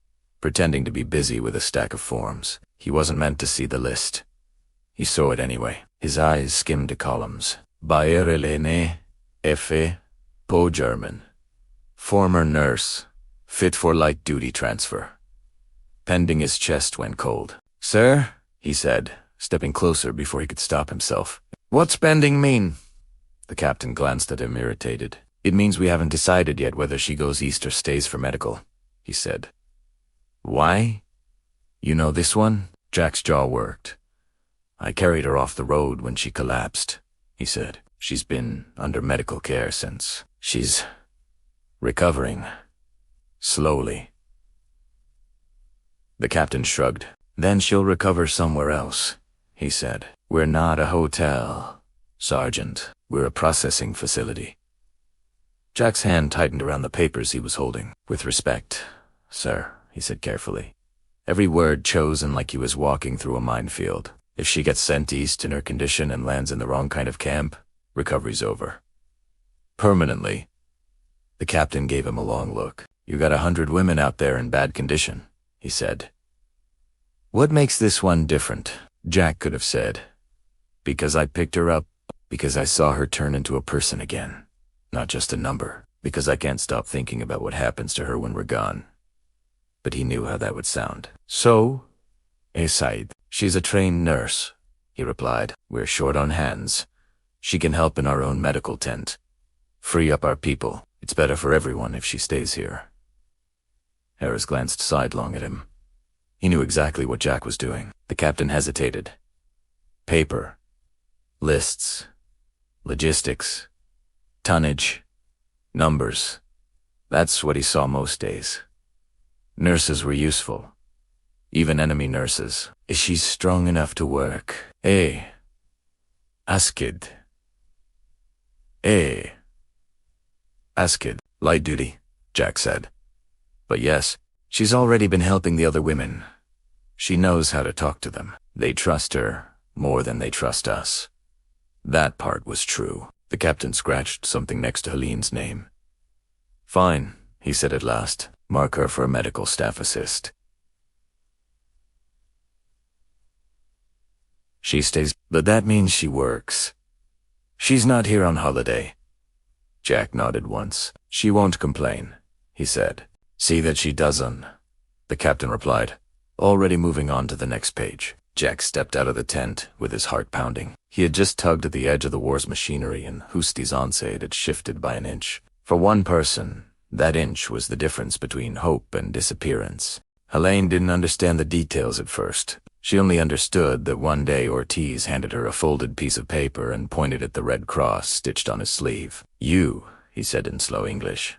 pretending to be busy with a stack of forms. He wasn't meant to see the list. He saw it anyway. His eyes skimmed the columns. Bayer Elene, F. POW German. Former nurse, fit for light duty transfer. Pending. His chest went cold. "Sir," he said, stepping closer before he could stop himself. "What's pending mean?" The captain glanced at him, irritated. "It means we haven't decided yet whether she goes east or stays for medical," he said. "Why? You know this one?" Jack's jaw worked. "I carried her off the road when she collapsed," he said. "She's been under medical care since. She's recovering. Slowly." The captain shrugged. "Then she'll recover somewhere else," he said. "We're not a hotel, Sergeant. We're a processing facility." Jack's hand tightened around the papers he was holding. "With respect, sir," he said carefully. Every word chosen like he was walking through a minefield. "If she gets sent east in her condition and lands in the wrong kind of camp, recovery's over. Permanently." The captain gave him a long look. "You got 100 women out there in bad condition," he said. "What makes this one different?" Jack could have said, "Because I picked her up, because I saw her turn into a person again, not just a number, because I can't stop thinking about what happens to her when we're gone." But he knew how that would sound. "So, Said, she's a trained nurse," he replied. "We're short on hands. She can help in our own medical tent. Free up our people. It's better for everyone if she stays here." Harris glanced sidelong at him. He knew exactly what Jack was doing. The captain hesitated. Paper. Lists. Logistics. Tonnage. Numbers. That's what he saw most days. Nurses were useful. Even enemy nurses. "Is she strong enough to work?" Askid. Askid. Light duty, Jack said. "But yes, she's already been helping the other women. She knows how to talk to them. They trust her more than they trust us." That part was true. The captain scratched something next to Helene's name. "Fine," he said at last. "Mark her for a medical staff assist." "She stays, but that means she works. She's not here on holiday." Jack nodded once. "She won't complain," he said. "See that she doesn't," the captain replied, already moving on to the next page. Jack stepped out of the tent with his heart pounding. He had just tugged at the edge of the war's machinery and Husti's onset had shifted by an inch. For one person, that inch was the difference between hope and disappearance. Helene didn't understand the details at first. She only understood that one day Ortiz handed her a folded piece of paper and pointed at the red cross stitched on his sleeve. "You," he said in slow English.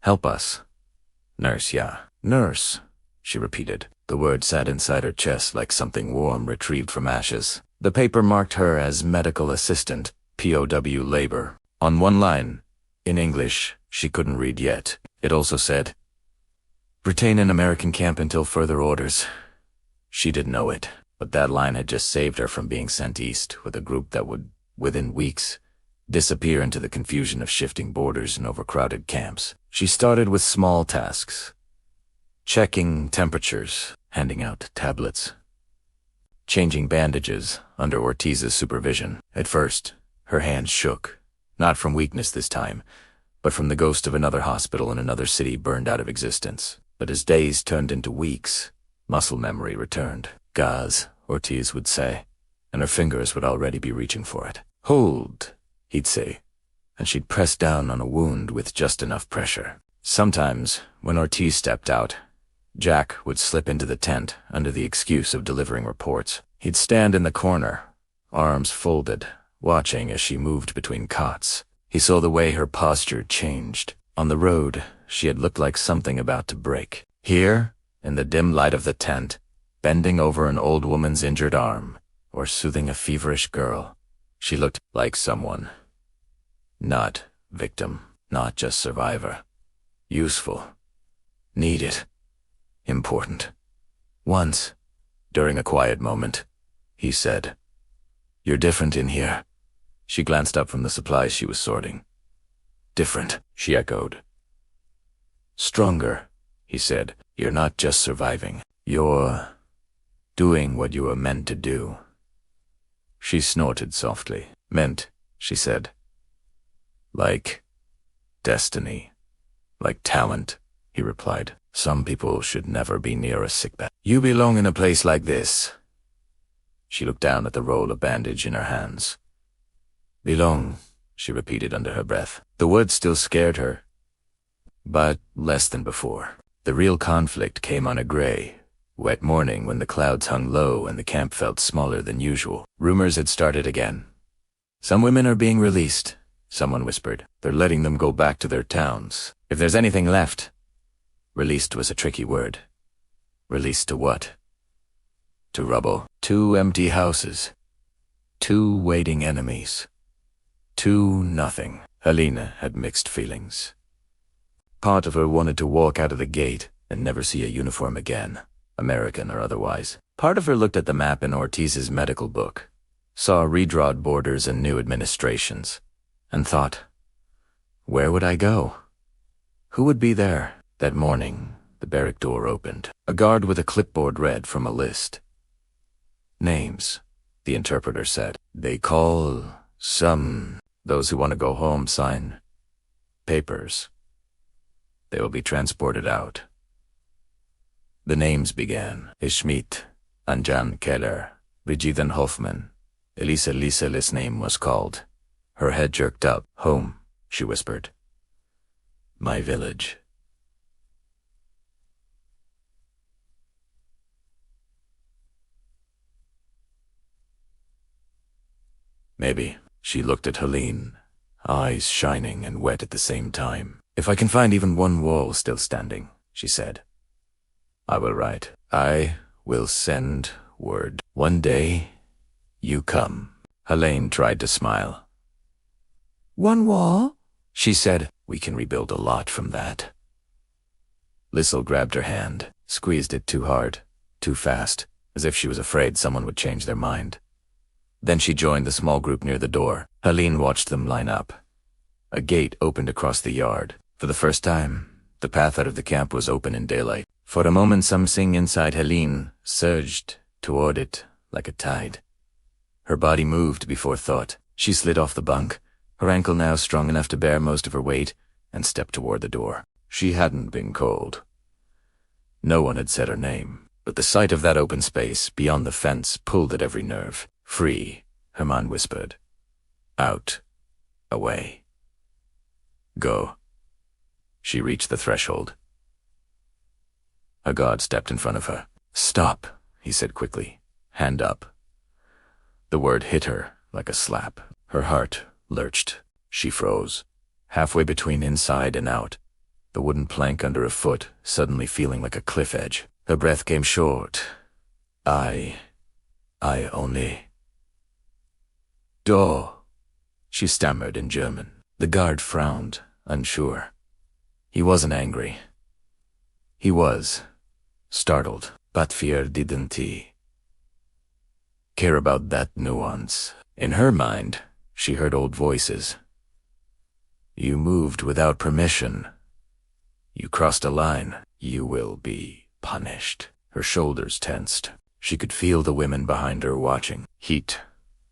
Help us. Nurse, yeah. Nurse, she repeated. The word sat inside her chest like something warm retrieved from ashes. The paper marked her as medical assistant, POW labor. On one line, in English, she couldn't read yet. It also said, retain in American camp until further orders. She didn't know it, but that line had just saved her from being sent east with a group that would, within weeks, disappear into the confusion of shifting borders and overcrowded camps. She started with small tasks. Checking temperatures, handing out tablets, changing bandages under Ortiz's supervision. At first, her hands shook, not from weakness this time, but from the ghost of another hospital in another city burned out of existence. But as days turned into weeks, muscle memory returned. Gaz, Ortiz would say, and her fingers would already be reaching for it. Hold, he'd say, and she'd press down on a wound with just enough pressure. Sometimes, when Ortiz stepped out, Jack would slip into the tent under the excuse of delivering reports. He'd stand in the corner, arms folded, watching as she moved between cots. He saw the way her posture changed. On the road, she had looked like something about to break. Here, in the dim light of the tent, bending over an old woman's injured arm, or soothing a feverish girl, she looked like someone. Not victim, not just survivor. Useful. Needed. Important. Once, during a quiet moment, he said, "You're different in here." She glanced up from the supplies she was sorting. "Different," she echoed. "Stronger," he said. "You're not just surviving. You're doing what you were meant to do." She snorted softly. "Meant," she said. "Like destiny. Like talent," he replied. "Some people should never be near a sickbed. You belong in a place like this." She looked down at the roll of bandage in her hands. "Belong," she repeated under her breath. The word still scared her, but less than before. The real conflict came on a gray, wet morning when the clouds hung low and the camp felt smaller than usual. Rumors had started again. "Some women are being released," someone whispered. "They're letting them go back to their towns. If there's anything left." Released was a tricky word. Released to what? To rubble. 2 empty houses. 2 waiting enemies. 2 nothing. Helena had mixed feelings. Part of her wanted to walk out of the gate and never see a uniform again, American or otherwise. Part of her looked at the map in Ortiz's medical book, saw redrawed borders and new administrations, and thought, where would I go? Who would be there? That morning, the barrack door opened. A guard with a clipboard read from a list. "Names," the interpreter said. "They call some. Those who want to go home sign papers. They will be transported out." The names began. Schmidt, Anjan Keller, Brigitte Hoffman. Elisa Lise's name was called. Her head jerked up. "Home," she whispered. "My village." Maybe. She looked at Helene, eyes shining and wet at the same time. "If I can find even one wall still standing," she said, "I will write. I will send word. One day, you come." Helene tried to smile. "One wall?" she said. "We can rebuild a lot from that." Lissel grabbed her hand, squeezed it too hard, too fast, as if she was afraid someone would change their mind. Then she joined the small group near the door. Helene watched them line up. A gate opened across the yard. For the first time, the path out of the camp was open in daylight. For a moment, something inside Helene surged toward it like a tide. Her body moved before thought. She slid off the bunk, her ankle now strong enough to bear most of her weight, and stepped toward the door. She hadn't been cold. No one had said her name, but the sight of that open space beyond the fence pulled at every nerve. "Free," her mind whispered. "Out. Away. Go." She reached the threshold. A guard stepped in front of her. "Stop," he said quickly. "Hand up." The word hit her like a slap. Her heart lurched. She froze, halfway between inside and out. the wooden plank under her foot suddenly feeling like a cliff edge. Her breath came short. I only... "Do," she stammered in German. The guard frowned, unsure. He wasn't angry. He was startled, but fear didn't he care about that nuance. In her mind, she heard old voices. "You moved without permission. You crossed a line. You will be punished." Her shoulders tensed. She could feel the women behind her watching. Heat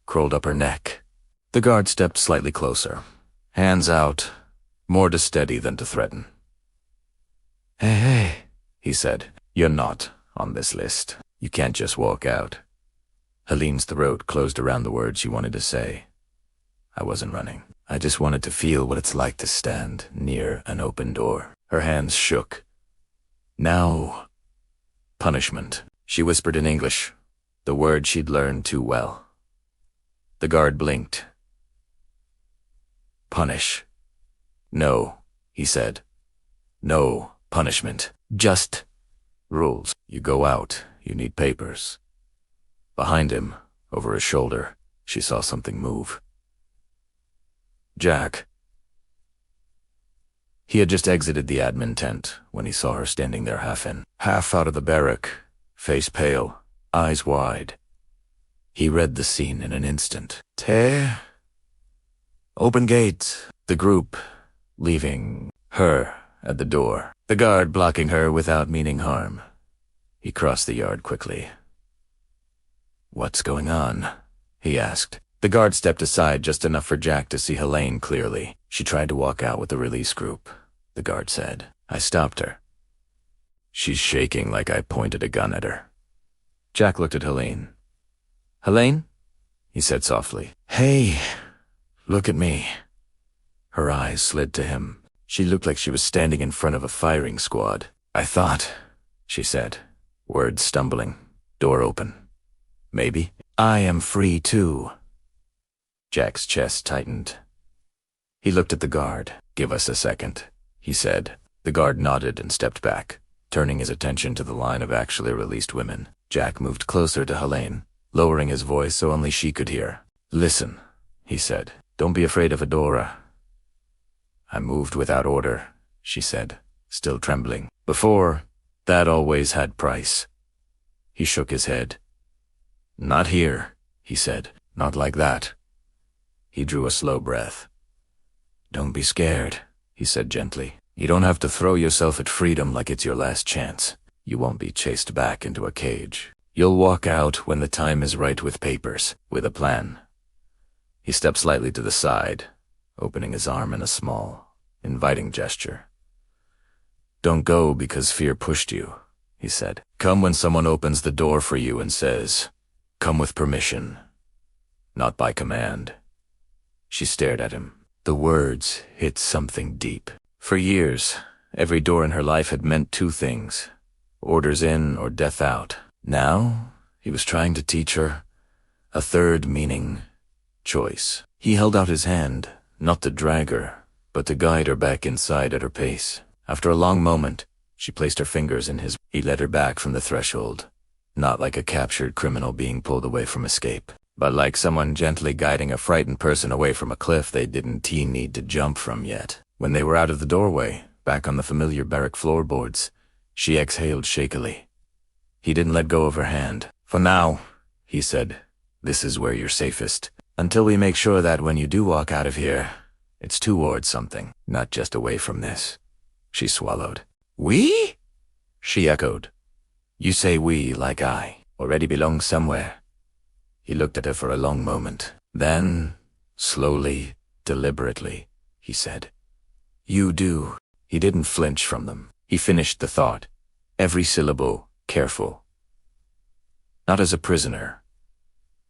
crawled up her neck. The guard stepped slightly closer, hands out, more to steady than to threaten. Hey, he said. "You're not on this list. You can't just walk out." Helene's throat closed around the words she wanted to say. "I wasn't running. I just wanted to feel what it's like to stand near an open door." Her hands shook. "Now, punishment," she whispered in English, the word she'd learned too well. The guard blinked. "Punish." "No," he said. "No punishment. Just rules. You go out. You need papers." Behind him, over his shoulder, she saw something move. Jack. He had just exited the admin tent when he saw her standing there half out of the barrack, face pale, eyes wide. He read the scene in an instant. Open gate. The group leaving her at the door. The guard blocking her without meaning harm. He crossed the yard quickly. "What's going on?" he asked. The guard stepped aside just enough for Jack to see Helene clearly. She tried to walk out with the release group, the guard said. "I stopped her. She's shaking like I pointed a gun at her." Jack looked at Helene. "Helene?" he said softly. "Hey, look at me." Her eyes slid to him. She looked like she was standing in front of a firing squad. "I thought," she said, words stumbling. Door open. "Maybe. I am free too." Jack's chest tightened. He looked at the guard. "Give us a second," he said. The guard nodded and stepped back, turning his attention to the line of actually released women. Jack moved closer to Helene, lowering his voice so only she could hear. "Listen," he said. "Don't be afraid of Adora." "I moved without order," she said, still trembling. "Before, that always had price." He shook his head. "Not here," he said. "Not like that." He drew a slow breath. "Don't be scared," he said gently. "You don't have to throw yourself at freedom like it's your last chance. You won't be chased back into a cage. You'll walk out when the time is right with papers, with a plan." He stepped slightly to the side, opening his arm in a small, inviting gesture. "Don't go because fear pushed you," he said. "Come when someone opens the door for you and says, 'Come with permission, not by command.'" She stared at him. The words hit something deep. For years, every door in her life had meant two things: orders in or death out. Now, he was trying to teach her a third meaning: choice. He held out his hand, not to drag her, but to guide her back inside at her pace. After a long moment, she placed her fingers in his. He led her back from the threshold, not like a captured criminal being pulled away from escape, but like someone gently guiding a frightened person away from a cliff they didn't need to jump from yet. When they were out of the doorway, back on the familiar barrack floorboards, she exhaled shakily. He didn't let go of her hand. "For now," he said, "this is where you're safest. Until we make sure that when you do walk out of here, it's towards something, not just away from this." She swallowed. "We?" she echoed. "You say we like I already belong somewhere." He looked at her for a long moment. Then, slowly, deliberately, he said, "You do." He didn't flinch from them. He finished the thought, every syllable careful. "Not as a prisoner.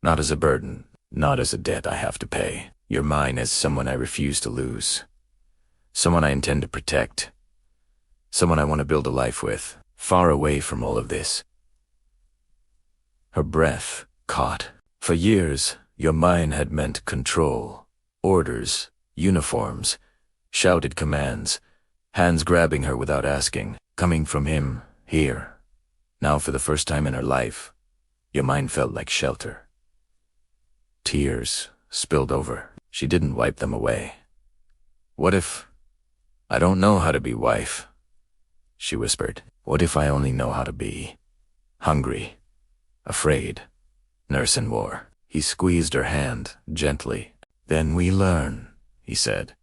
Not as a burden. Not as a debt I have to pay. You're mine as someone I refuse to lose. Someone I intend to protect. Someone I want to build a life with, far away from all of this." Her breath caught. For years, your mind had meant control, orders, uniforms, shouted commands, hands grabbing her without asking, coming from him, here. Now for the first time in her life, your mind felt like shelter. Tears spilled over. She didn't wipe them away. What if... I don't know how to be wife, she whispered. What if I only know how to be hungry, afraid, nurse in war? He squeezed her hand gently. Then we learn, he said.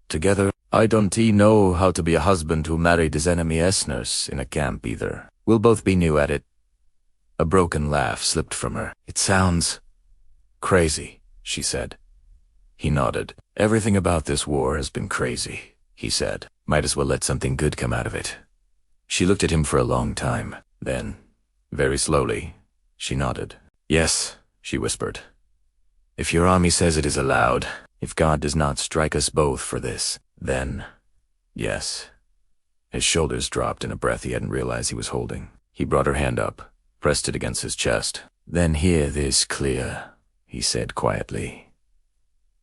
Together, I don't know how to be a husband who married his enemy's nurse in a camp either. We'll both be new at it. A broken laugh slipped from her. It sounds crazy, she said. He nodded. Everything about this war has been crazy, he said. Might as well let something good come out of it. She looked at him for a long time. Then, very slowly, she nodded. Yes, she whispered. If your army says it is allowed, if God does not strike us both for this, then, yes. His shoulders dropped in a breath he hadn't realized he was holding. He brought her hand up, pressed it against his chest. Then hear this clear, he said quietly.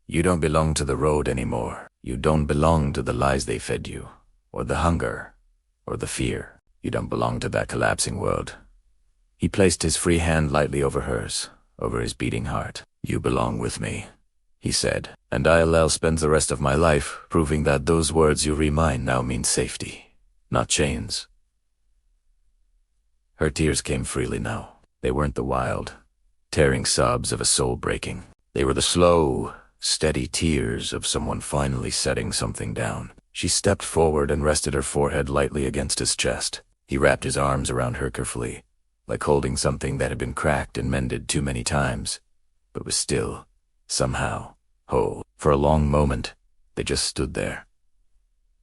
You don't belong to the road anymore. You don't belong to the lies they fed you, or the hunger, or the fear. You don't belong to that collapsing world. He placed his free hand lightly over hers, over his beating heart. You belong with me, he said, and I'll spend the rest of my life proving that those words you remind now mean safety, not chains. Her tears came freely now. They weren't the wild, tearing sobs of a soul breaking. They were the slow, steady tears of someone finally setting something down. She stepped forward and rested her forehead lightly against his chest. He wrapped his arms around her carefully, like holding something that had been cracked and mended too many times, but was still, somehow, whole. For a long moment, they just stood there.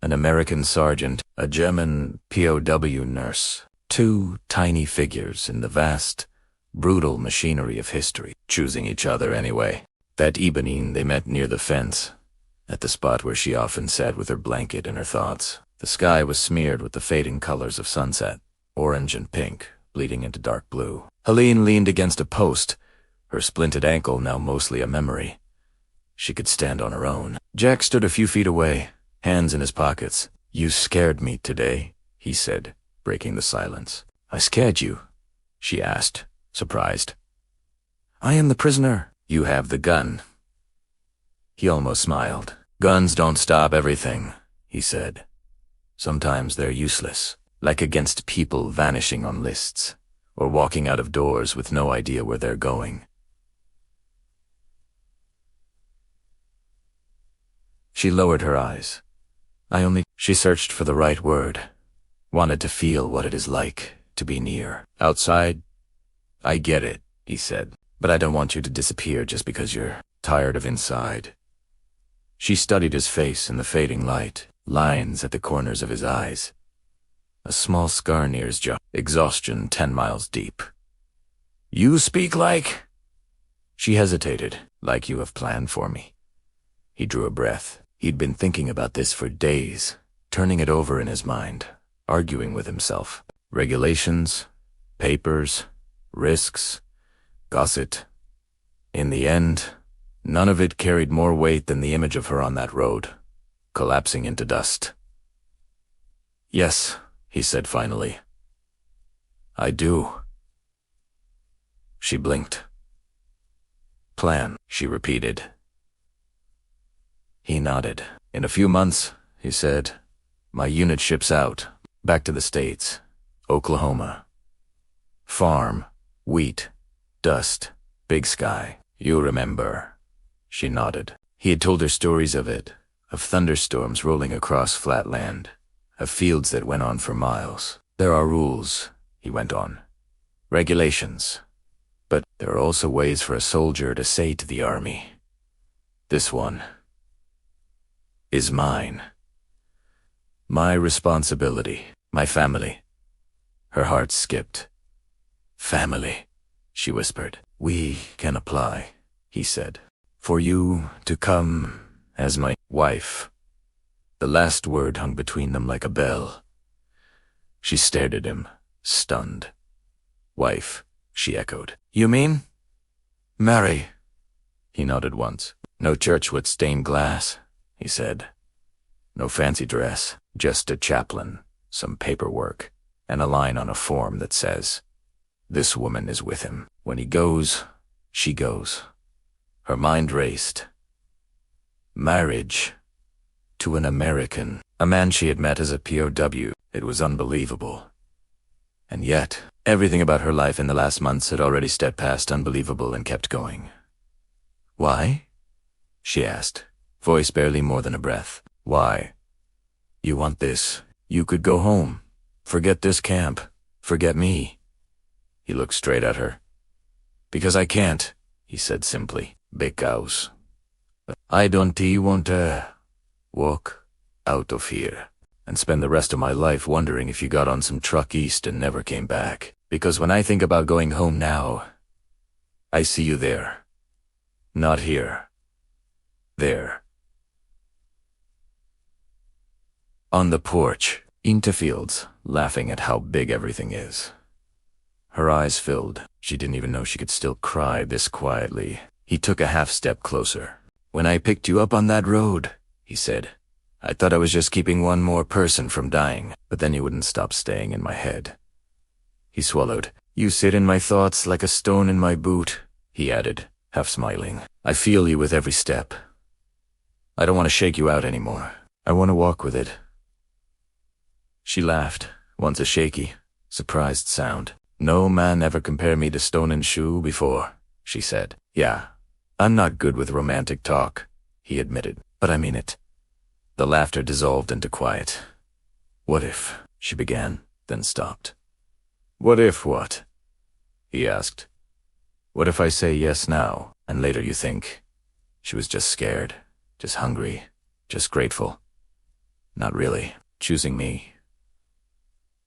An American sergeant, a German POW nurse, two tiny figures in the vast, brutal machinery of history, choosing each other anyway. That evening they met near the fence, at the spot where she often sat with her blanket and her thoughts. The sky was smeared with the fading colors of sunset, orange and pink, bleeding into dark blue. Helene leaned against a post, her splinted ankle now mostly a memory. She could stand on her own. Jack stood a few feet away, hands in his pockets. You scared me today, he said, breaking the silence. I scared you? She asked, surprised. I am the prisoner. You have the gun. He almost smiled. Guns don't stop everything, he said. Sometimes they're useless, like against people vanishing on lists, or walking out of doors with no idea where they're going. She lowered her eyes. She searched for the right word, wanted to feel what it is like to be near. Outside, I get it, he said, but I don't want you to disappear just because you're tired of inside. She studied his face in the fading light, lines at the corners of his eyes. A small scar near his jaw, exhaustion 10 miles deep. You speak like... She hesitated, like you have planned for me. He drew a breath. He'd been thinking about this for days, turning it over in his mind, arguing with himself. Regulations, papers, risks, gossip. In the end, none of it carried more weight than the image of her on that road, collapsing into dust. Yes, he said finally. I do. She blinked. Plan, she repeated. He nodded. In a few months, he said, my unit ships out, back to the States, Oklahoma. Farm, wheat, dust, big sky. You remember. She nodded. He had told her stories of it, of thunderstorms rolling across flat land, of fields that went on for miles. There are rules, he went on. Regulations. But there are also ways for a soldier to say to the army, this one is mine. My responsibility, my family. Her heart skipped. Family, she whispered. We can apply, he said, for you to come as my wife. The last word hung between them like a bell. She stared at him, stunned. Wife, she echoed. You mean? Marry. He nodded once. No church with stained glass, he said. No fancy dress. Just a chaplain, some paperwork, and a line on a form that says, "This woman is with him. When he goes, she goes." Her mind raced. Marriage. To an American, a man she had met as a POW. It was unbelievable. And yet, everything about her life in the last months had already stepped past unbelievable and kept going. "Why?" she asked, voice barely more than a breath. "Why? You want this. You could go home. Forget this camp. Forget me." He looked straight at her. "Because I can't," he said simply. "Because I don't want to walk out of here and spend the rest of my life wondering if you got on some truck east and never came back. Because when I think about going home now, I see you there. Not here. There." On the porch, into fields, laughing at how big everything is. Her eyes filled. She didn't even know she could still cry this quietly. He took a half step closer. "When I picked you up on that road," he said, "I thought I was just keeping one more person from dying, but then you wouldn't stop staying in my head." He swallowed. "You sit in my thoughts like a stone in my boot," he added, half smiling. "I feel you with every step. I don't want to shake you out anymore. I want to walk with it." She laughed, once a shaky, surprised sound. "No man ever compared me to Stone and Shoe before," she said. "Yeah, I'm not good with romantic talk," he admitted, "but I mean it." The laughter dissolved into quiet. "What if," she began, then stopped. "What if what?" he asked. "What if I say yes now, and later you think she was just scared, just hungry, just grateful? Not really, choosing me."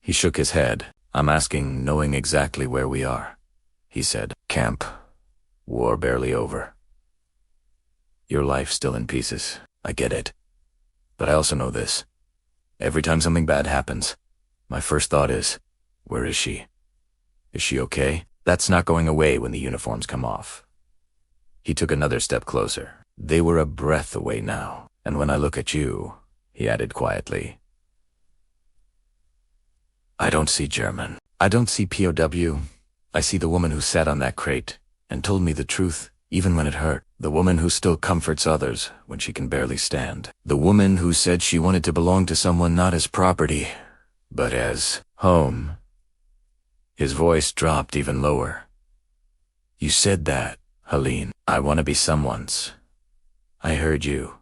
He shook his head. "I'm asking, knowing exactly where we are," he said. "Camp. War barely over. Your life still in pieces. I get it. But I also know this. Every time something bad happens, my first thought is, where is she? Is she okay? That's not going away when the uniforms come off." He took another step closer. "They were a breath away now. And when I look at you," he added quietly, "I don't see German. I don't see POW. I see the woman who sat on that crate and told me the truth, even when it hurt. The woman who still comforts others when she can barely stand. The woman who said she wanted to belong to someone not as property, but as home." His voice dropped even lower. "You said that, Helene. I want to be someone's. I heard you."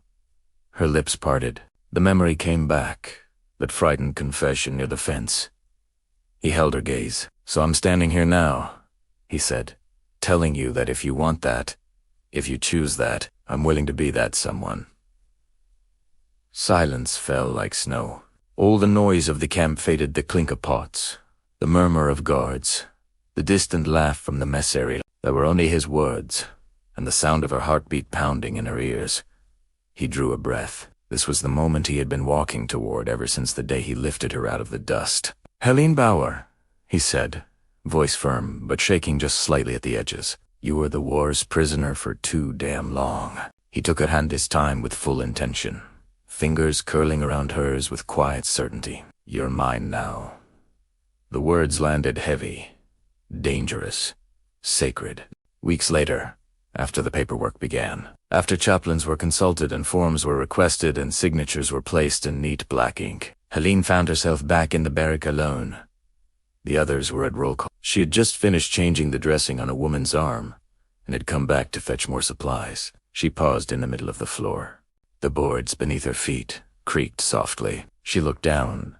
Her lips parted. The memory came back, that frightened confession near the fence. He held her gaze. "So I'm standing here now," he said, "telling you that if you want that, if you choose that, I'm willing to be that someone." Silence fell like snow. All the noise of the camp faded, the clink of pots, the murmur of guards, the distant laugh from the mess area. There were only his words, and the sound of her heartbeat pounding in her ears. He drew a breath. This was the moment he had been walking toward ever since the day he lifted her out of the dust. "Helene Bauer," he said, voice firm but shaking just slightly at the edges. "You were the war's prisoner for too damn long." He took her hand this time with full intention, fingers curling around hers with quiet certainty. "You're mine now." The words landed heavy, dangerous, sacred. Weeks later, after the paperwork began, after chaplains were consulted and forms were requested and signatures were placed in neat black ink, Helene found herself back in the barrack alone. The others were at roll call. She had just finished changing the dressing on a woman's arm and had come back to fetch more supplies. She paused in the middle of the floor. The boards beneath her feet creaked softly. She looked down.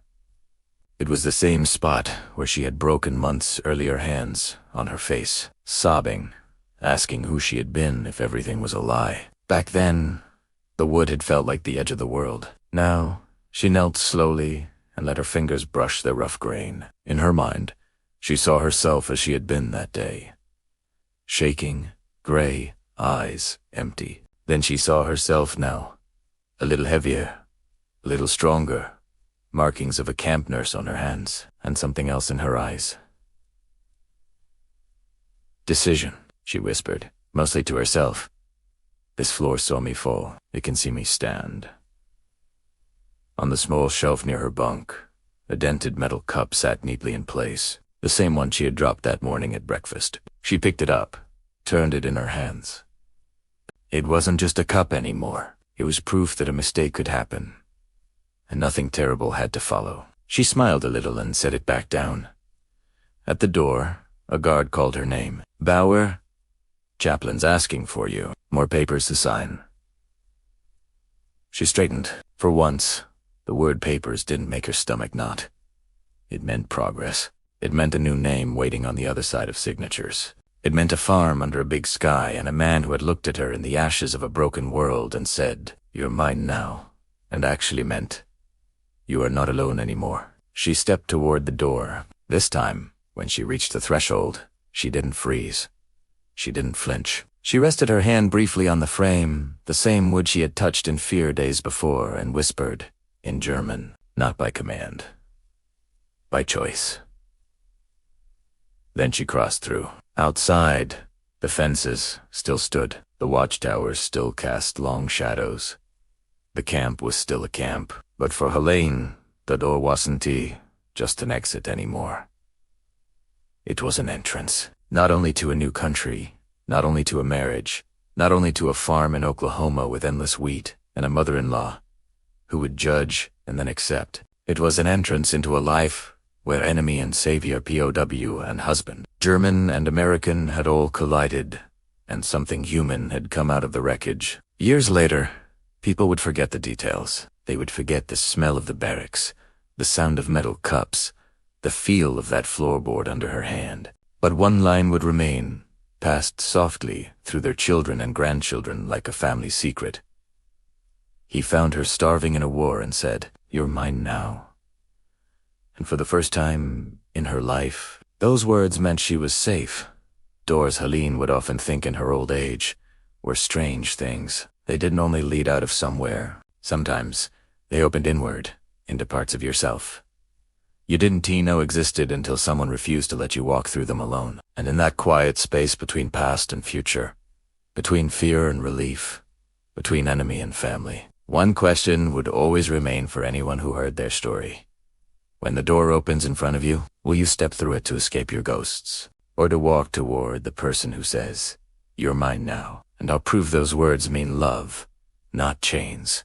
It was the same spot where she had broken months earlier, hands on her face, sobbing, asking who she had been if everything was a lie. Back then, the wood had felt like the edge of the world. Now, she knelt slowly and let her fingers brush the rough grain. In her mind, she saw herself as she had been that day. Shaking, gray, eyes empty. Then she saw herself now, a little heavier, a little stronger, markings of a camp nurse on her hands, and something else in her eyes. "Decision," she whispered, mostly to herself. "This floor saw me fall. It can see me stand." On the small shelf near her bunk, a dented metal cup sat neatly in place, the same one she had dropped that morning at breakfast. She picked it up, turned it in her hands. It wasn't just a cup anymore. It was proof that a mistake could happen, and nothing terrible had to follow. She smiled a little and set it back down. At the door, a guard called her name. "Bauer? Chaplain's asking for you. More papers to sign." She straightened. For once, the word papers didn't make her stomach knot. It meant progress. It meant a new name waiting on the other side of signatures. It meant a farm under a big sky and a man who had looked at her in the ashes of a broken world and said, "You're mine now," and actually meant, "You are not alone anymore." She stepped toward the door. This time, when she reached the threshold, she didn't freeze. She didn't flinch. She rested her hand briefly on the frame, the same wood she had touched in fear days before, and whispered, in German, not by command, by choice. Then she crossed through. Outside, the fences still stood. The watchtowers still cast long shadows. The camp was still a camp, but for Helene, the door wasn't just an exit anymore. It was an entrance, not only to a new country, not only to a marriage, not only to a farm in Oklahoma with endless wheat and a mother-in-law who would judge and then accept. It was an entrance into a life where enemy and savior, POW and husband, German and American, had all collided, and something human had come out of the wreckage. Years later, people would forget the details. They would forget the smell of the barracks, the sound of metal cups, the feel of that floorboard under her hand. But one line would remain, passed softly through their children and grandchildren like a family secret. He found her starving in a war and said, "You're mine now." And for the first time in her life, those words meant she was safe. Doors Helene would often think in her old age were strange things. They didn't only lead out of somewhere. Sometimes they opened inward, into parts of yourself you didn't know existed until someone refused to let you walk through them alone. And in that quiet space between past and future, between fear and relief, between enemy and family, one question would always remain for anyone who heard their story. When the door opens in front of you, will you step through it to escape your ghosts, or to walk toward the person who says, "You're mine now"? And I'll prove those words mean love, not chains.